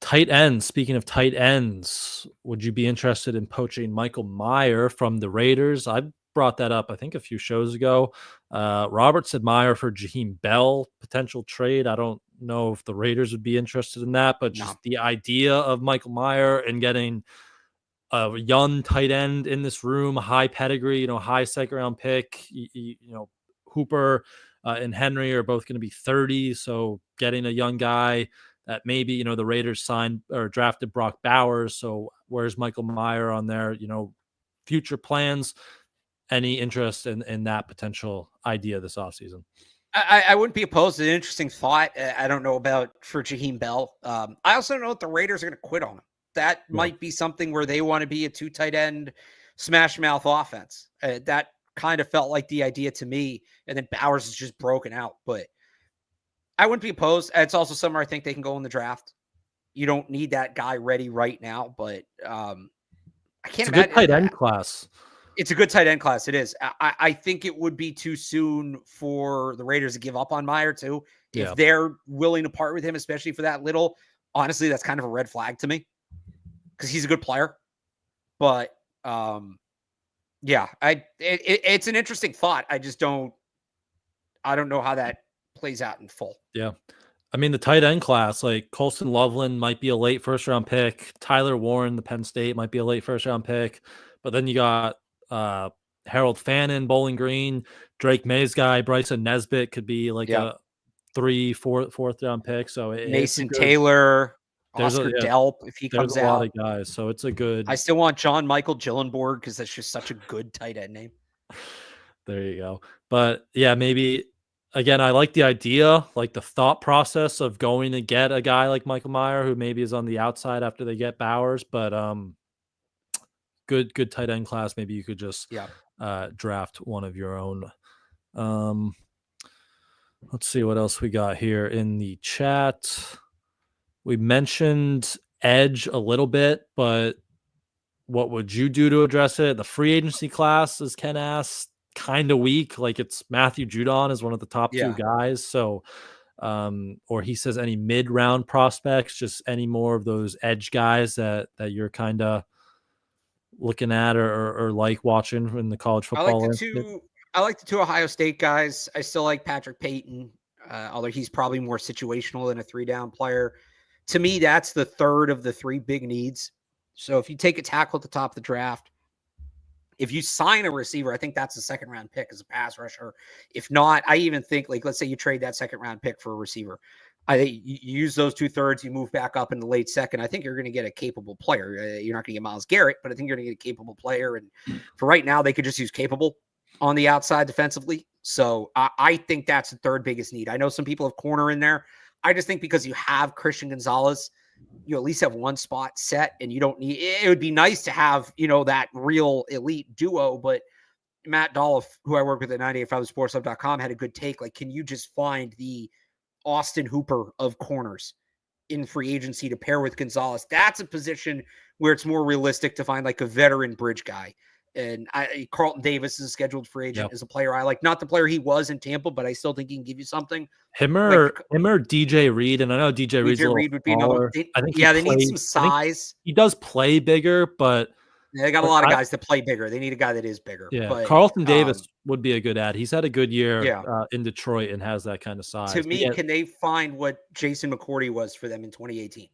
tight ends, speaking of tight ends, would you be interested in poaching Michael Mayer from the Raiders? I brought that up, I think, a few shows ago. Robert said Mayer for Jaheim Bell, potential trade. I don't know if the Raiders would be interested in that, but just the idea of Michael Mayer and getting a young tight end in this room, high pedigree, high second round pick, Hooper and Henry are both going to be 30. So getting a young guy that maybe, the Raiders signed or drafted Brock Bowers. So where's Michael Mayer on their, future plans? Any interest in that potential idea this offseason? I wouldn't be opposed to an interesting thought. I don't know about for Jaheim Bell. I also don't know if the Raiders are going to quit on him. That might be something where they want to be a 2 tight end smash mouth offense. That kind of felt like the idea to me. And then Bowers is just broken out, but I wouldn't be opposed. It's also somewhere I think they can go in the draft. You don't need that guy ready right now, but I can't imagine. It's a good tight end class. It's a good tight end class. It is. I think it would be too soon for the Raiders to give up on Mayer too. If they're willing to part with him, especially for that little, honestly, that's kind of a red flag to me, because he's a good player. But it's an interesting thought. I don't know how that plays out in full. Yeah. I mean, the tight end class, like Colston Loveland might be a late first round pick. Tyler Warren, the Penn State, might be a late first round pick. But then you got Harold Fannin, Bowling Green, Drake May's guy, Bryson Nesbitt could be like a 4th round pick. So Mason Taylor, Oscar Delp, if he comes out. There's a lot of guys, so it's a good. I still want John Michael Gillenborg because that's just such a good tight end name. There you go. But yeah, maybe again, I like the idea, like the thought process of going to get a guy like Michael Mayer, who maybe is on the outside after they get Bowers, but good tight end class. Maybe you could just draft one of your own. Let's see what else we got here in the chat. We mentioned edge a little bit, but what would you do to address it? The free agency class, as Ken asked, kind of weak. Like, it's Matthew Judon is one of the top 2 guys. So, or he says any mid-round prospects, just any more of those edge guys that you're kind of looking at or like watching in the college football. I like the 2 Ohio State guys. I still like Patrick Payton, although he's probably more situational than a 3-down player. To me, that's the third of the 3 big needs. So if you take a tackle at the top of the draft, if you sign a receiver, I think that's a 2nd round pick as a pass rusher. If not, I even think, like, let's say you trade that 2nd round pick for a receiver. I think you use those 2/3, you move back up in the late second. I think you're going to get a capable player. You're not going to get Myles Garrett, but I think you're going to get a capable player. And for right now, they could just use capable on the outside defensively. So I think that's the third biggest need. I know some people have corner in there. I just think because you have Christian Gonzalez, you at least have one spot set, and you don't need. It would be nice to have that real elite duo, but Matt Dolph, who I work with at 985sportshub.com, had a good take. Like, can you just find the Austin Hooper of corners in free agency to pair with Gonzalez? That's a position where it's more realistic to find like a veteran bridge guy. And Carlton Davis is a scheduled free agent, is a player I like. Not the player he was in Tampa, but I still think he can give you something. Him or DJ Reed, and I know DJ Reed's Reed would be another. I think they need some size. He does play bigger, but they got a lot of guys that play bigger. They need a guy that is bigger. Yeah, but, Carlton Davis would be a good ad. He's had a good year in Detroit and has that kind of size. To me, can they find what Jason McCourty was for them in 2018?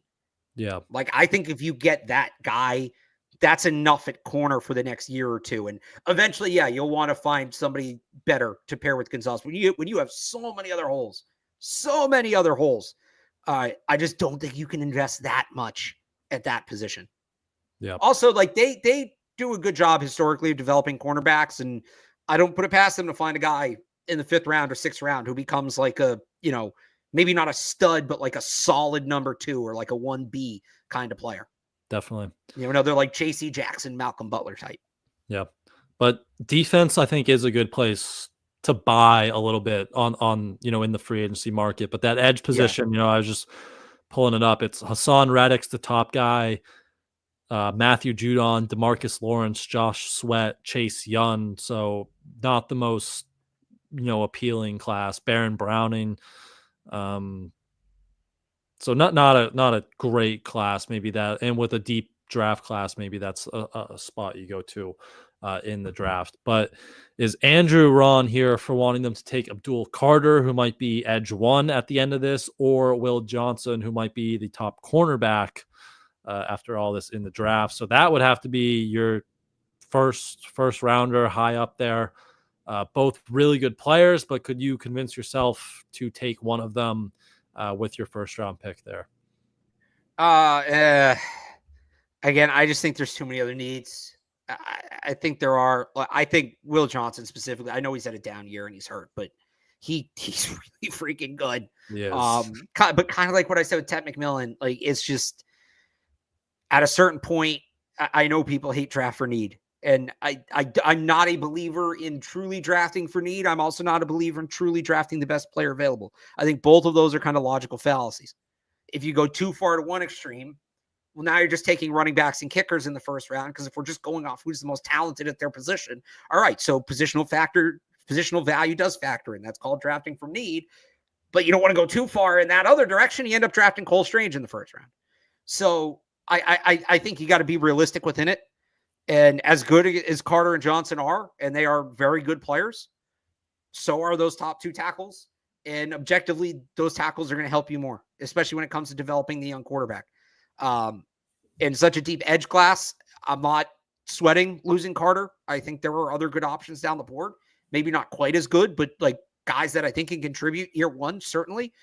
Yeah. Like, I think if you get that guy, that's enough at corner for the next year or two. And eventually, you'll want to find somebody better to pair with Gonzalez. When you have so many other holes, I just don't think you can invest that much at that position. Yeah. Also, like they do a good job historically of developing cornerbacks, and I don't put it past them to find a guy in the 5th round or 6th round who becomes like a, maybe not a stud, but like a solid number 2 or like a 1B kind of player. Definitely. They're like J.C. Jackson, Malcolm Butler type. Yeah. But defense, I think, is a good place to buy a little bit on in the free agency market. But that edge position, I was just pulling it up. It's Hassan Reddick's the top guy. Matthew Judon, DeMarcus Lawrence, Josh Sweat, Chase Young. So not the most, appealing class. Baron Browning. So not a great class. Maybe that, and with a deep draft class, maybe that's a spot you go to in the draft. But is Andrew Ron here for wanting them to take Abdul Carter, who might be edge 1 at the end of this, or Will Johnson, who might be the top cornerback after all this in the draft? So that would have to be your first rounder, high up there. Both really good players, but could you convince yourself to take one of them with your first round pick there? Again, I just think there's too many other needs. I think there are. I think Will Johnson specifically. I know he's had a down year and he's hurt, but he's really freaking good. Yes. But kind of like what I said with Ted McMillan, like it's just at a certain point. I know people hate draft for need, and I'm not a believer in truly drafting for need. I'm also not a believer in truly drafting the best player available. I think both of those are kind of logical fallacies. If you go too far to one extreme, well, now you're just taking running backs and kickers in the first round, because if we're just going off who's the most talented at their position, all right, so positional value does factor in. That's called drafting from need, but you don't want to go too far in that other direction. You end up drafting Cole Strange in the first round. So I think you got to be realistic within it. And as good as Carter and Johnson are, and they are very good players, so are those top 2 tackles. And objectively, those tackles are going to help you more, especially when it comes to developing the young quarterback. In such a deep edge class, I'm not sweating losing Carter. I think there are other good options down the board. Maybe not quite as good, but like guys that I think can contribute year 1, certainly.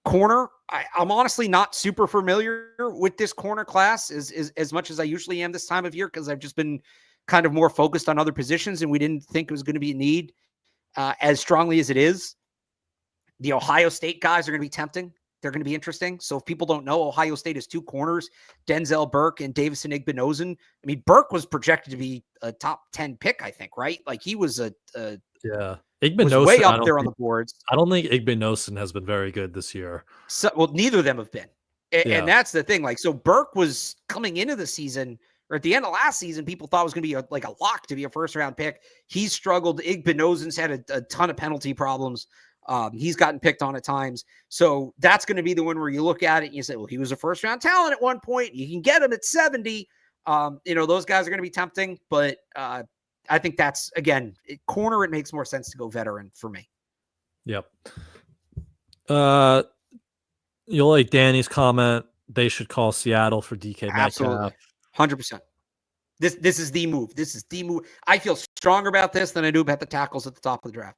Corner, I'm honestly not super familiar with this corner class as much as I usually am this time of year, because I've just been kind of more focused on other positions, and we didn't think it was going to be a need as strongly as it is. The Ohio State guys are going to be tempting. They're going to be interesting. So if people don't know, Ohio State has 2 corners, Denzel Burke and Davison Igbinosun. I mean, Burke was projected to be a top 10 pick, I think, right? Like he was Igbinosun way up there on the boards. I don't think Igbinosun has been very good this year. So, well, neither of them have been. And that's the thing. Like, so Burke was coming into the season, or at the end of last season, people thought it was going to be like a lock to be a first round pick. He's struggled. Igbinosun's had a ton of penalty problems. He's gotten picked on at times. So that's going to be the one where you look at it and you say, well, he was a first round talent at one point. You can get him at 70. Those guys are going to be tempting, but I think that's, again, corner, it makes more sense to go veteran for me. Yep. You'll like Danny's comment. They should call Seattle for DK Absolutely. Metcalf. 100%. This is the move. This is the move. I feel stronger about this than I do about the tackles at the top of the draft.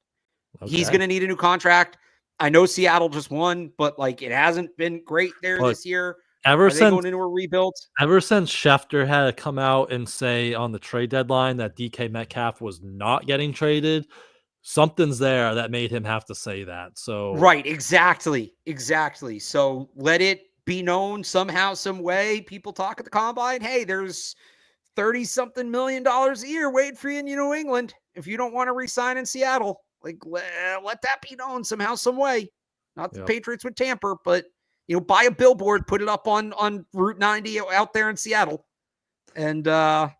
Okay. He's going to need a new contract. I know Seattle just won, but like it hasn't been great there this year. Ever Are they since going into a rebuild? Schefter had to come out and say on the trade deadline that DK Metcalf was not getting traded, something's there that made him have to say that. So right, exactly. So let it be known somehow, some way. People talk at the combine. Hey, there's $30-something million a year waiting for you in New England. If you don't want to re-sign in Seattle, like let that be known somehow, some way. Not the Patriots would tamper, but buy a billboard, put it up on Route 90 out there in Seattle, and that's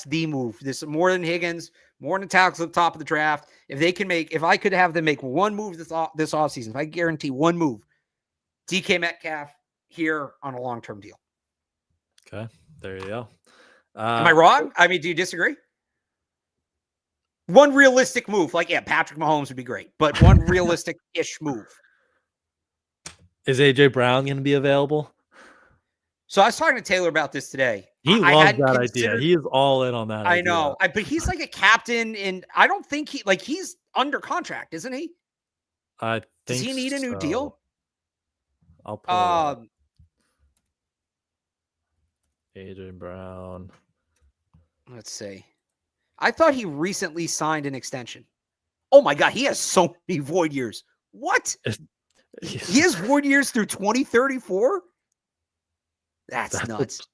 the move. This more than Higgins, more than tackles at the top of the draft. If I could have them make one move this offseason, if I guarantee one move, DK Metcalf here on a long-term deal. Okay, there you go. Am I wrong? I mean, do you disagree? One realistic move, Patrick Mahomes would be great, but one realistic-ish move. Is AJ Brown going to be available? So I was talking to Taylor about this today. He loves that idea. He is all in on that idea. I know, but he's like a captain, and I don't think he's under contract, isn't he? I think Does he need a new deal? I'll pull AJ Brown. Let's see. I thought he recently signed an extension. Oh my God, he has so many void years. What? He has void years through 2034? That's nuts.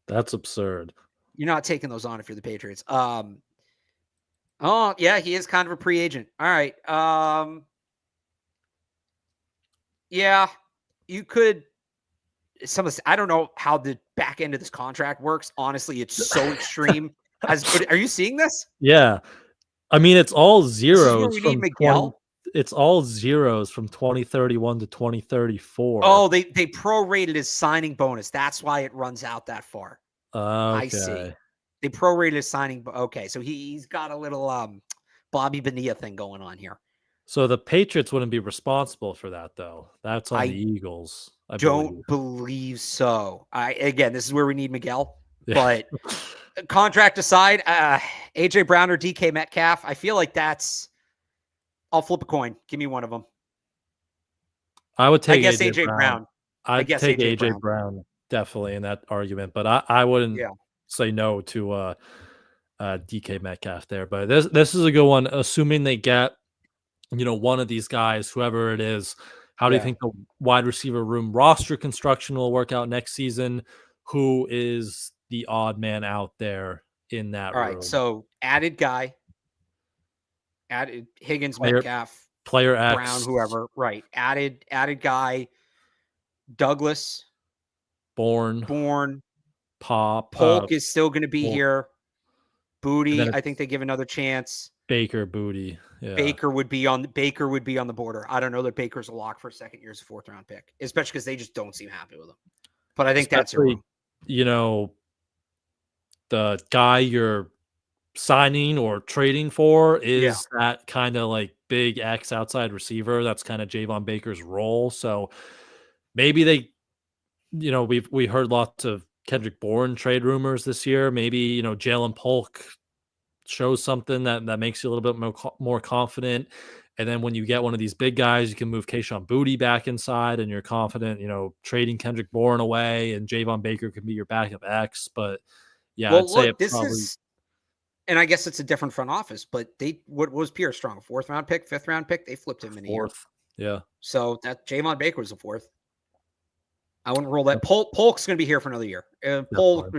That's absurd. You're not taking those on if you're the Patriots. Oh, yeah, he is kind of a free agent. All right. Yeah, you could. I don't know how the back end of this contract works. Honestly, it's so extreme. Are you seeing this? Yeah. I mean, it's all zeros. It's all zeros from 2031 to 2034. Oh, they prorated his signing bonus. That's why it runs out that far. Okay. I see. They prorated his signing. Okay, so he's got a little Bobby Bonilla thing going on here. So the Patriots wouldn't be responsible for that, though. That's on the Eagles. I don't believe so. Again, this is where we need Miguel. But contract aside, AJ Brown or DK Metcalf, I feel like I'll flip a coin. Give me one of them. I would take AJ Brown. I'd take AJ Brown definitely in that argument, but I wouldn't say no to DK Metcalf there. But this is a good one, assuming they get one of these guys, whoever it is. How do you think the wide receiver room roster construction will work out next season? Who is the odd man out there in that room? All right, so added guy, added Higgins, Metcalf, player X, Brown, whoever. Right, added guy, Douglas, Bourne, Pop, Polk is still going to be here. Booty, I think they give another chance. Baker, Booty. Yeah. Baker would be on the border. I don't know that Baker's a lock for a second year's 4th round pick, especially because they just don't seem happy with him. But I think that's your room. The guy you're signing or trading for is that kind of like big X outside receiver. That's kind of Javon Baker's role. So maybe they, we heard lots of Kendrick Bourne trade rumors this year. Maybe, Jalen Polk shows something that makes you a little bit more confident. And then when you get one of these big guys, you can move Kayshon Boutte back inside and you're confident, trading Kendrick Bourne away and Javon Baker could be your backup X. But yeah, I'd say and I guess it's a different front office, but what was Pierre Strong? 4th round pick, 5th round pick? They flipped him in a year. Yeah. So that Javon Baker was a 4th. I wouldn't roll that. Polk's going to be here for another year. Polk,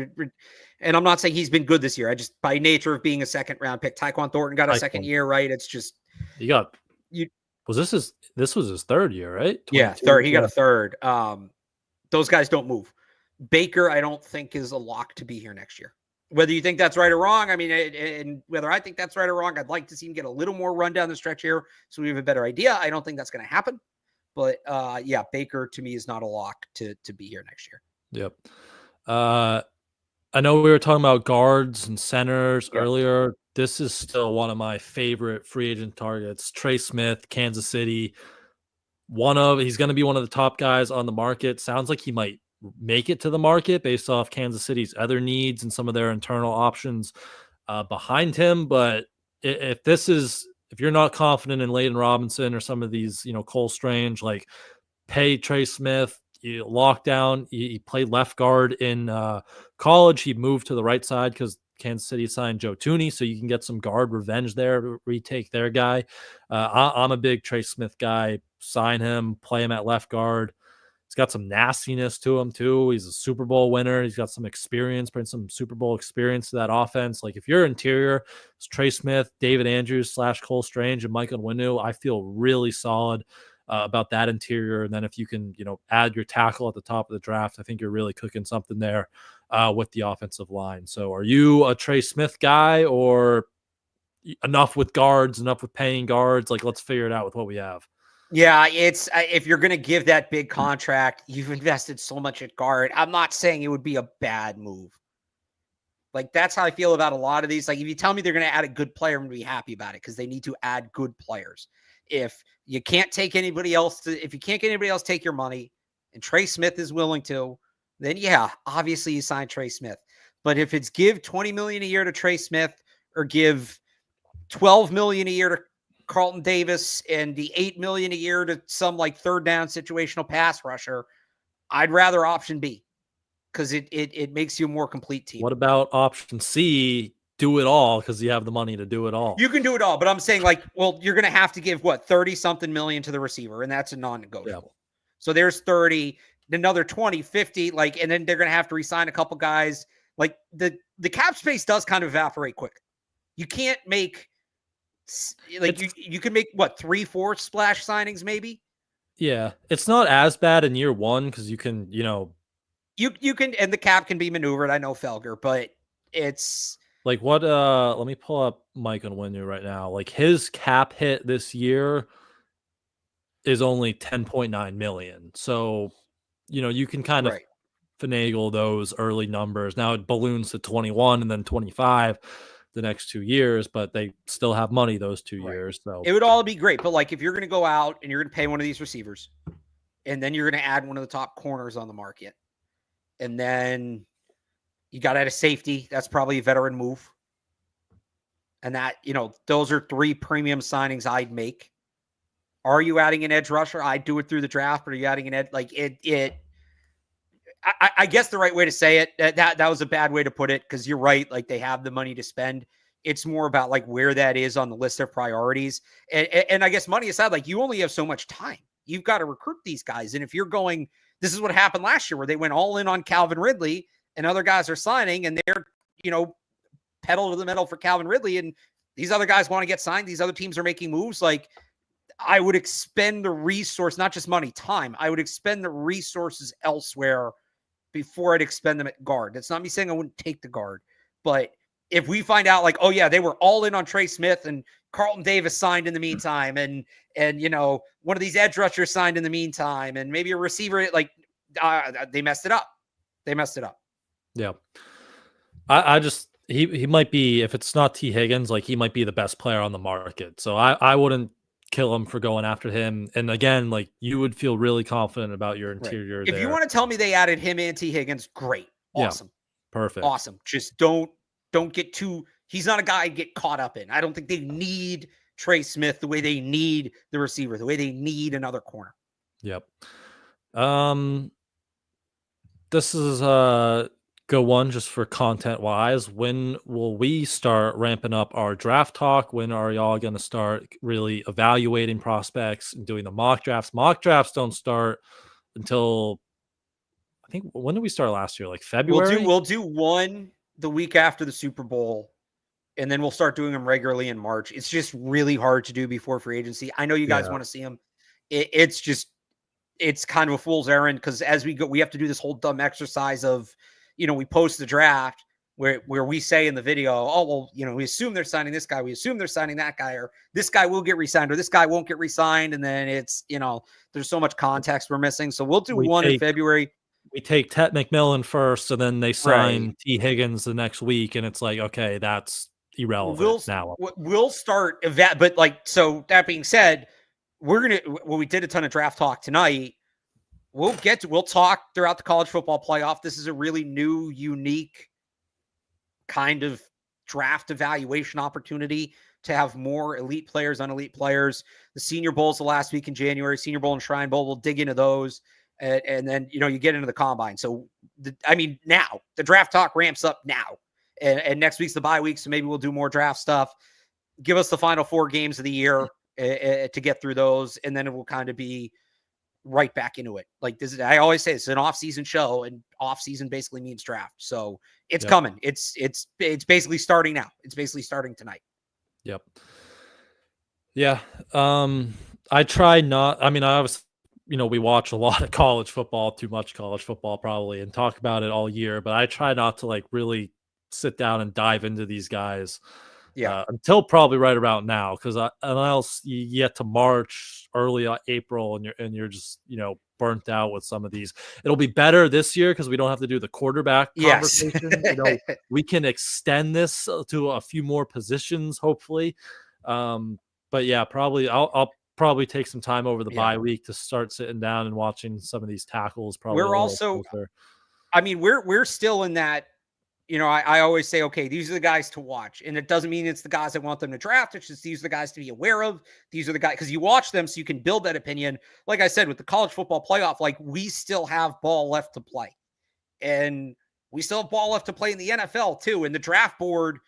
and I'm not saying he's been good this year. I just, by nature of being a 2nd round pick, Tyquan Thornton got a second year, right? It's just this was his 3rd year, right? Yeah, 3rd. He got a 3rd. Those guys don't move. Baker, I don't think is a lock to be here next year. Whether you think that's right or wrong, I mean, and whether I think that's right or wrong, I'd like to see him get a little more run down the stretch here so we have a better idea. I don't think that's going to happen. But Baker to me is not a lock to be here next year. Yep. I know we were talking about guards and centers earlier. This is still one of my favorite free agent targets. Trey Smith, Kansas City. He's going to be one of the top guys on the market. Sounds like he might make it to the market based off Kansas City's other needs and some of their internal options behind him. But if you're not confident in Layden Robinson or some of these, Cole Strange, like pay Trey Smith. You lock down. He played left guard in college. He moved to the right side because Kansas City signed Joe Thuney, so you can get some guard revenge there, retake their guy. I'm a big Trey Smith guy. Sign him, play him at left guard. He's got some nastiness to him too. He's a Super Bowl winner. He's got some experience, bring some Super Bowl experience to that offense. Like if your interior is Trey Smith, David Andrews / Cole Strange, and Michael Onwenu, I feel really solid about that interior. And then if you can, add your tackle at the top of the draft, I think you're really cooking something there with the offensive line. So are you a Trey Smith guy, or enough with guards, enough with paying guards? Like, let's figure it out with what we have. Yeah, it's if you're going to give that big contract, you've invested so much at guard. I'm not saying it would be a bad move. Like, that's how I feel about a lot of these. Like, if you tell me they're going to add a good player, I'm going to be happy about it because they need to add good players. If you can't take anybody else if you can't get anybody else take your money, and Trey Smith is willing to, then yeah, obviously you sign Trey Smith. But if it's give $20 million a year to Trey Smith or give $12 million a year to Carlton Davis and the $8 million a year to some like third down situational pass rusher, I'd rather option B because it makes you a more complete team. What about option C? Do it all because you have the money to do it all. You can do it all, but I'm saying like, well, you're going to have to give 30 something million to the receiver, and that's a non-negotiable. Yeah. So there's 30, another 20, 50, like, and then they're going to have to re-sign a couple guys. Like the cap space does kind of evaporate quick. You can't make like you can make 3-4 splash signings maybe. Yeah, it's not as bad in year one because you can, you can, and the cap can be maneuvered. I know Felger, but it's like what? Let me pull up Mike Onwenu right now. Like his cap hit this year is only 10.9 million. So, you can kind of finagle those early numbers. Now it balloons to 21 and then 25 the next 2 years, but they still have money those 2 years. So it would all be great. But like if you're going to go out and you're going to pay one of these receivers, and then you're going to add one of the top corners on the market, and then you got to add a safety. That's probably a veteran move. And that, those are 3 premium signings I'd make. Are you adding an edge rusher? I'd do it through the draft, but are you adding an edge? Like I guess the right way to say it, that was a bad way to put it, because you're right. Like they have the money to spend. It's more about like where that is on the list of priorities. And I guess money aside, like you only have so much time. You've got to recruit these guys. And if you're going, this is what happened last year where they went all in on Calvin Ridley and other guys are signing and they're, pedal to the metal for Calvin Ridley. And these other guys want to get signed. These other teams are making moves. Like I would expend the resource, not just money, time. I would expend the resources elsewhere before I'd expend them at guard. That's not me saying I wouldn't take the guard, but if we find out like, oh yeah, they were all in on Trey Smith and Carlton Davis signed in the meantime, and one of these edge rushers signed in the meantime, and maybe a receiver, like they messed it up. They messed it up. Yeah. I just, he might be, if it's not T. Higgins, like he might be the best player on the market. So I wouldn't kill him for going after him. And again, like you would feel really confident about your interior. Right. If you want to tell me they added him and T. Higgins, great. Awesome. Yeah, perfect. Awesome. Just don't get too, he's not a guy I'd get caught up in. I don't think they need Trey Smith the way they need the receiver, the way they need another corner. Yep. This is go one just for content wise. When will we start ramping up our draft talk? When are y'all going to start really evaluating prospects and doing the mock drafts? Mock drafts don't start until, I think, when did we start last year? Like February? We'll do one the week after the Super Bowl, and then we'll start doing them regularly in March. It's just really hard to do before free agency. I know you guys want to see them. It's kind of a fool's errand because as we go, we have to do this whole dumb exercise of, we post the draft where we say in the video, oh, well, we assume they're signing this guy. We assume they're signing that guy, or this guy will get re-signed, or this guy won't get re-signed. And then it's, there's so much context we're missing. So we'll do one in February. We take Ted McMillan first, and then they sign T. Higgins the next week. And it's like, okay, that's irrelevant now. We'll start but like, so that being said, we did a ton of draft talk tonight. We'll talk throughout the college football playoff. This is a really new, unique kind of draft evaluation opportunity to have more elite players, unelite players. The Senior Bowl's the last week in January. Senior Bowl and Shrine Bowl, we'll dig into those. And then, you get into the combine. So, now the draft talk ramps up now. And next week's the bye week, so maybe we'll do more draft stuff. Give us the final 4 games of the year to get through those, and then it will kind of be right back into it. Like this is, I always say, it's an off-season show, and off-season basically means draft. So it's coming. It's basically starting now. It's basically starting tonight. Yep. Yeah. I try not. I mean, I was, we watch a lot of college football, too much college football probably, and talk about it all year. But I try not to like really sit down and dive into these guys. Yeah. Until probably right about now, because else you get to March, early April, and you're just burnt out with some of these. It'll be better this year because we don't have to do the quarterback conversation. We can extend this to a few more positions, hopefully. But yeah, probably I'll probably take some time over the bye week to start sitting down and watching some of these tackles. Probably we're also, we're still in that. I always say, okay, these are the guys to watch. And it doesn't mean it's the guys I want them to draft. It's just these are the guys to be aware of. These are the guys, because you watch them so you can build that opinion. Like I said, with the college football playoff, like we still have ball left to play. And we still have ball left to play in the NFL too. And the draft board,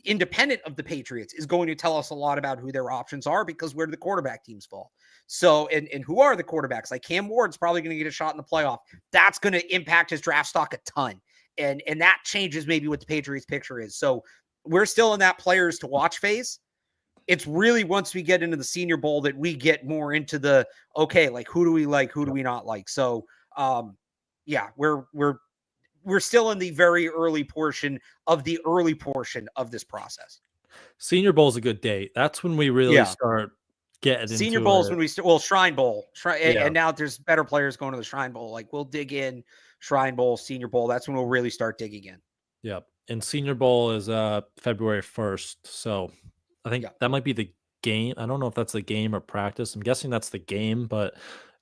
independent of the Patriots, is going to tell us a lot about who their options are, because where do the quarterback teams fall? So, and who are the quarterbacks? Like Cam Ward's probably going to get a shot in the playoff. That's going to impact his draft stock a ton. And that changes maybe what the Patriots picture is. So we're still in that players to watch phase. It's really once we get into the Senior Bowl that we get more into the, okay, like who do we like? Who do we not like? So we're still in the very early portion of this process. Senior Bowl is a good date. That's when we really start getting Senior into Bowl is it. when Shrine Bowl. And now there's better players going to the Shrine Bowl. Like we'll dig in Shrine Bowl, Senior Bowl. That's when we'll really start digging in. Yep. And Senior Bowl is February 1st. So I think that might be the game. I don't know if that's the game or practice. I'm guessing that's the game, but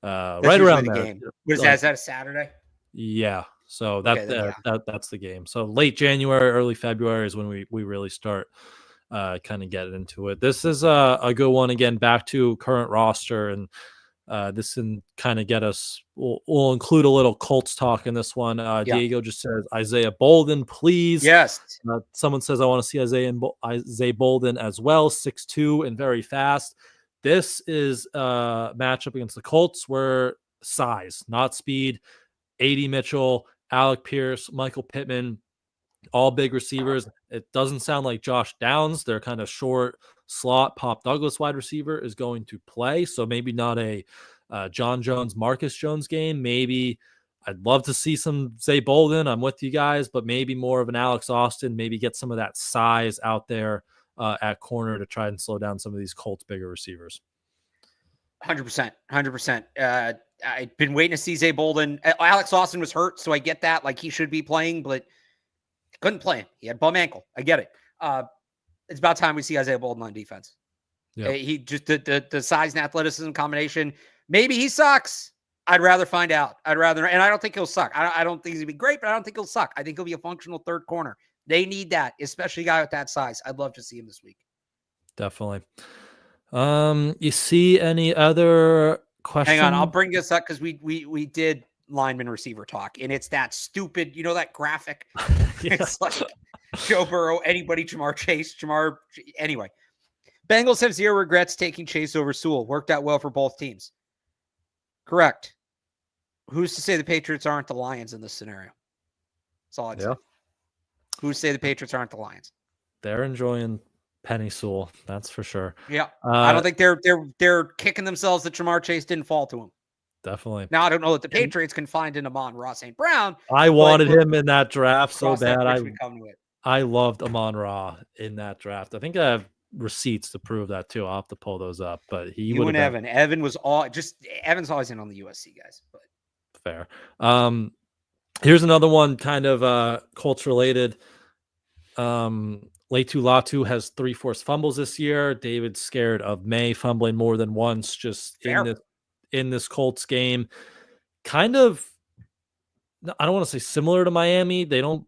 right around the there. Game. Is that a Saturday? Yeah. So that's the game. So late January, early February is when we really start kind of getting into it. This is a good one. Again, back to current roster, and this can kind of get us. We'll include a little Colts talk in this one. Diego just says Isaiah Bolden, please. Yes. Someone says I want to see Isaiah Bolden as well, 6'2" and very fast. This is a matchup against the Colts where size, not speed. A.D. Mitchell, Alec Pierce, Michael Pittman, all big receivers. It doesn't sound like Josh Downs, their kind of short slot Pop Douglas wide receiver, is going to play. So maybe not a John Jones, Marcus Jones game. Maybe I'd love to see some Zay Bolden. I'm with you guys, but maybe more of an Alex Austin, maybe get some of that size out there at corner to try and slow down some of these Colts bigger receivers. 100%. I've been waiting to see Zay Bolden. Alex Austin was hurt, so I get that. Like he should be playing, but couldn't play him. He had bum ankle. I get it. It's about time we see Isaiah Bolden on defense. Yep. He just the size and athleticism combination. Maybe he sucks. I'd rather find out. And I don't think he'll suck. I don't think he's gonna be great, but I don't think he'll suck. I think he'll be a functional third corner. They need that, especially a guy with that size. I'd love to see him this week. Definitely. You see any other questions? Hang on, I'll bring this up because we did lineman receiver talk, and it's that stupid, that graphic. It's like Joe Burrow, anybody, Jamar Chase, anyway. Bengals have zero regrets taking Chase over Sewell. Worked out well for both teams. Correct. Who's to say the Patriots aren't the Lions in this scenario? That's all I'd say. Who's to say the Patriots aren't the Lions? They're enjoying Penny Sewell, that's for sure. Yeah. I don't think they're kicking themselves that Jamar Chase didn't fall to him. Definitely. Now, I don't know that the Patriots can find an Amon-Ra St. Brown. I wanted him in that draft so bad. I loved Amon-Ra in that draft. I think I have receipts to prove that too. I'll have to pull those up. But you and Evan. Evan was Evan's always in on the USC guys. But fair. Here's another one, kind of Colts related. Leitu Latu has 3 forced fumbles this year. David's scared of May fumbling more than once just in this Colts game. Kind of, I don't want to say similar to Miami. They don't,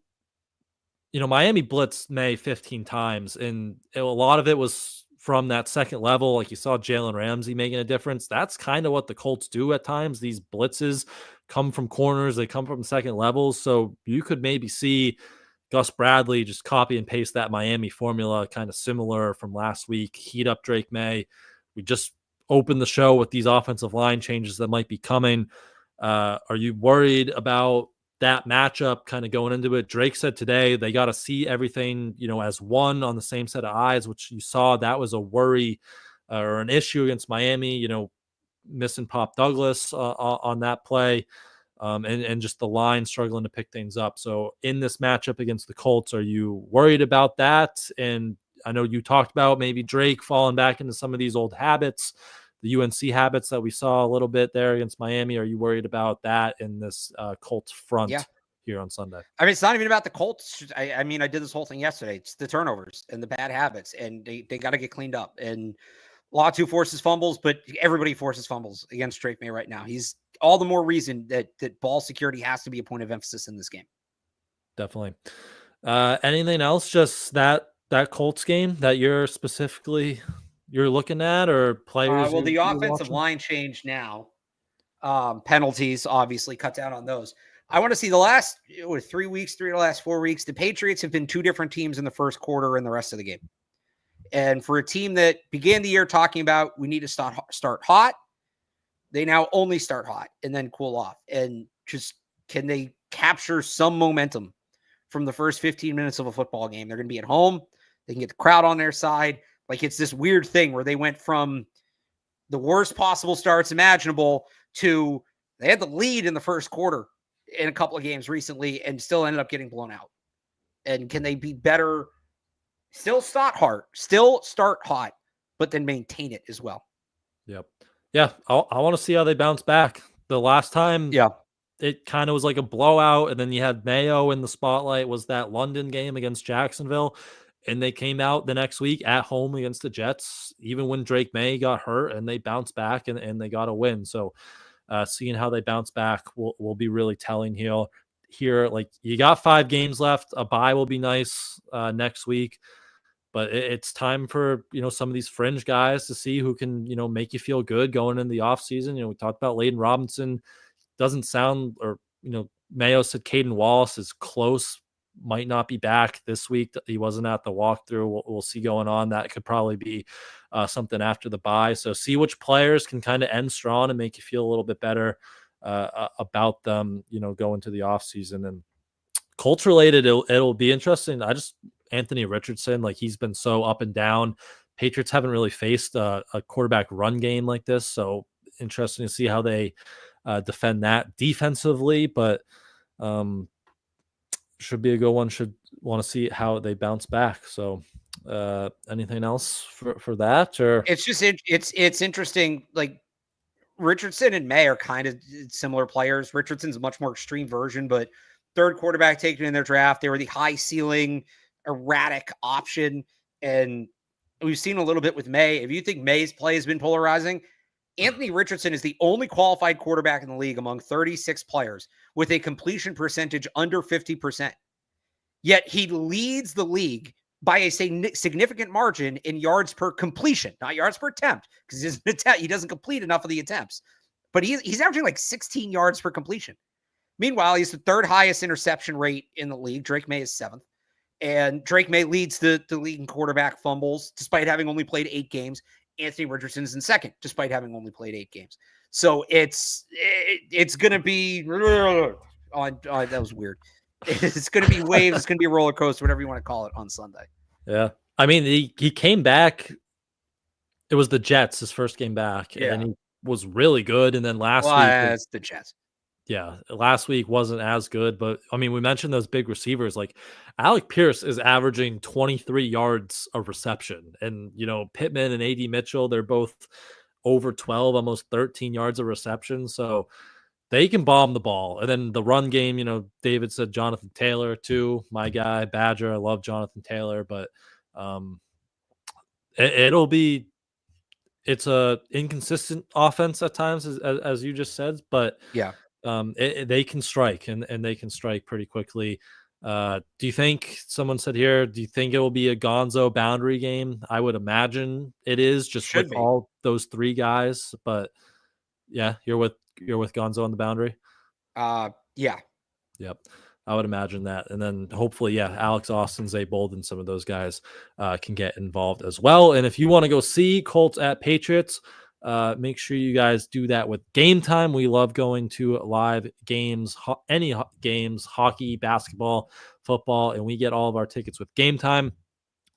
Miami blitzed May 15 times, and a lot of it was from that second level. Like you saw Jalen Ramsey making a difference. That's kind of what the Colts do at times. These blitzes come from corners, they come from second levels. So you could maybe see Gus Bradley just copy and paste that Miami formula, kind of similar from last week, heat up Drake May. We just opened the show with these offensive line changes that might be coming. Are you worried about that matchup kind of going into it? Drake said today they got to see everything, as one on the same set of eyes, which you saw that was a worry or an issue against Miami, missing Pop Douglas on that play. And just the line struggling to pick things up. So in this matchup against the Colts, are you worried about that? And I know you talked about maybe Drake falling back into some of these old habits, the UNC habits that we saw a little bit there against Miami. Are you worried about that in this Colts front here on Sunday? I mean, it's not even about the Colts. I mean, I did this whole thing yesterday. It's the turnovers and the bad habits, and they got to get cleaned up. And Latu forces fumbles, but everybody forces fumbles against Drake May right now. He's all the more reason that ball security has to be a point of emphasis in this game. Definitely. Anything else? Just that Colts game that you're looking at, or players? Well, the offensive line change now. Penalties obviously cut down on those. I want to see the last 3 weeks, 3 of the last 4 weeks. The Patriots have been two different teams in the first quarter and the rest of the game. And for a team that began the year talking about we need to start hot, they now only start hot and then cool off. And just can they capture some momentum from the first 15 minutes of a football game? They're going to be at home. They can get the crowd on their side. Like, it's this weird thing where they went from the worst possible starts imaginable to they had the lead in the first quarter in a couple of games recently and still ended up getting blown out. And can they be better? Still start hot, but then maintain it as well. Yep. Yeah. I want to see how they bounce back. The last time, it kind of was like a blowout, and then you had Mayo in the spotlight. Was that London game against Jacksonville, and they came out the next week at home against the Jets, even when Drake May got hurt, and they bounced back and they got a win. So seeing how they bounce back will be really telling here. Like, you got 5 games left. A bye will be nice next week. But it's time for, some of these fringe guys to see who can, make you feel good going in the offseason. We talked about Layden Robinson. Doesn't sound, or, Mayo said Caden Wallace is close, might not be back this week. He wasn't at the walkthrough. We'll see going on. That could probably be something after the bye. So see which players can kind of end strong and make you feel a little bit better about them, going to the offseason. And Colts related, it'll be interesting. Anthony Richardson, like, he's been so up and down. Patriots haven't really faced a quarterback run game like this, so interesting to see how they defend that defensively. But should be a good one. Should want to see how they bounce back. So anything else for that? Or it's just it's interesting. Like, Richardson and May are kind of similar players. Richardson's a much more extreme version, but third quarterback taken in their draft. They were the high ceiling, erratic option. And we've seen a little bit with May. If you think May's play has been polarizing, Anthony Richardson is the only qualified quarterback in the league among 36 players with a completion percentage under 50%. Yet he leads the league by a significant margin in yards per completion, not yards per attempt, because he doesn't complete enough of the attempts. But he's averaging like 16 yards per completion. Meanwhile, he's the third highest interception rate in the league. Drake May is 7th. And Drake May leads the league in quarterback fumbles, despite having only played 8 games. Anthony Richardson is in second, despite having only played 8 games. So it's going to be that was weird. It's going to be waves. It's going to be a roller coaster, whatever you want to call it, on Sunday. Yeah, I mean, he came back. It was the Jets, his first game back, and he was really good. And then last week, it's the Jets. Yeah, last week wasn't as good, but I mean, we mentioned those big receivers. Like, Alec Pierce is averaging 23 yards of reception, and Pittman and AD Mitchell, they're both over 12, almost 13 yards of reception. So they can bomb the ball. And then the run game, David said Jonathan Taylor too, my guy, Badger. I love Jonathan Taylor, but it's a inconsistent offense at times, as you just said, but yeah. They can strike, and they can strike pretty quickly. Do you think, someone said here, do you think it will be a Gonzo boundary game? I would imagine it is, just Should with be. all those three guys. But yeah, you're with Gonzo on the boundary. Yeah. Yep. I would imagine that. And then hopefully, yeah, Alex Austin, Zay Bolden, some of those guys can get involved as well. And if you want to go see Colts at Patriots, make sure you guys do that with Game Time. We love going to live games, any games, hockey, basketball, football, and we get all of our tickets with Game Time.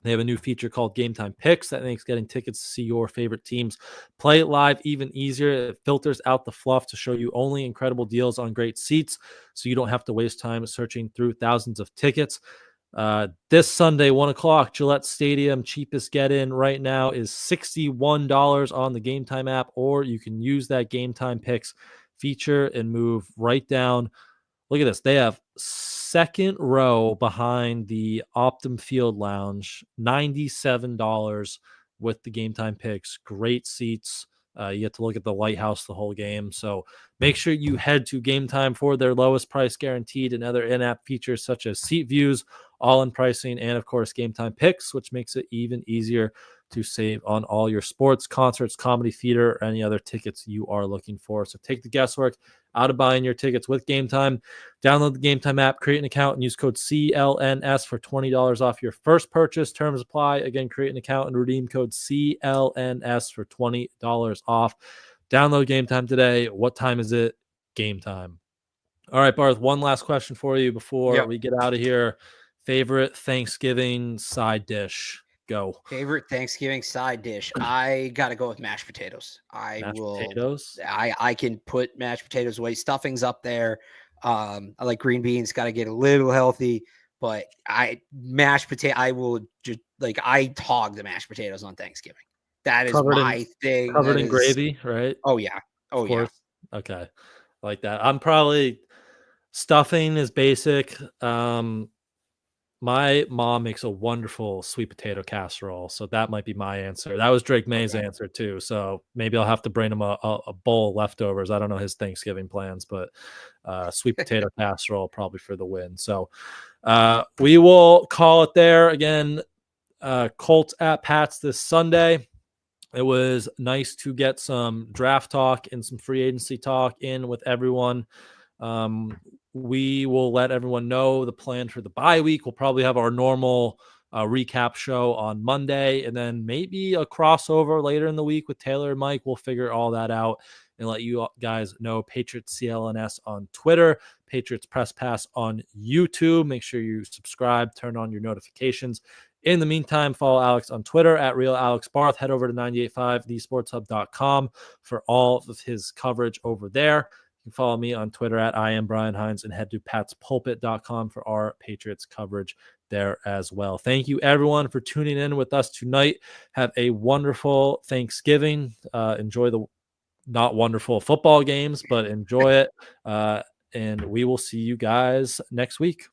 They have a new feature called Game Time Picks that makes getting tickets to see your favorite teams play live even easier. It filters out the fluff to show you only incredible deals on great seats, so you don't have to waste time searching through thousands of tickets. This Sunday, 1 o'clock, Gillette Stadium, cheapest get-in right now is $61 on the Game Time app, or you can use that Game Time Picks feature and move right down. Look at this. They have second row behind the Optum Field Lounge, $97 with the Game Time Picks. Great seats. You get to look at the lighthouse the whole game. So make sure you head to Game Time for their lowest price guaranteed and other in-app features such as seat views, all-in pricing, and of course Game Time Picks, which makes it even easier to save on all your sports, concerts, comedy, theater, or any other tickets you are looking for. So take the guesswork out of buying your tickets with Game Time. Download the Game Time app, create an account, and use code CLNS for $20 off your first purchase. Terms apply. Again, create an account and redeem code CLNS for $20 off. Download Game Time today. What time is it? Game time. All right, Barth, one last question for you before we get out of here. Favorite Thanksgiving side dish? Go. Favorite Thanksgiving side dish? I gotta go with mashed potatoes. Potatoes? I can put mashed potatoes away. Stuffing's up there. I like green beans. Got to get a little healthy, but I will just I hog the mashed potatoes on Thanksgiving. That is my thing. Covered in gravy, right? Oh yeah. Oh yeah. Okay, I like that. I'm probably stuffing is basic. My mom makes a wonderful sweet potato casserole, so that might be my answer. That was Drake May's answer too, so maybe I'll have to bring him a bowl of leftovers. I don't know his Thanksgiving plans, but sweet potato casserole probably for the win. So we will call it there. Again, Colts at Pats this Sunday. It was nice to get some draft talk and some free agency talk in with everyone. We will let everyone know the plan for the bye week. We'll probably have our normal recap show on Monday, and then maybe a crossover later in the week with Tayler and Mike. We'll figure all that out and let you guys know. Patriots CLNS on Twitter, Patriots Press Pass on YouTube. Make sure you subscribe, turn on your notifications. In the meantime, follow Alex on Twitter at RealAlexBarth. Head over to 985thesportshub.com for all of his coverage over there. You can follow me on Twitter at I am Brian Hines, and head to patspulpit.com for our Patriots coverage there as well. Thank you, everyone, for tuning in with us tonight. Have a wonderful Thanksgiving. Enjoy the not wonderful football games, but enjoy it. And we will see you guys next week.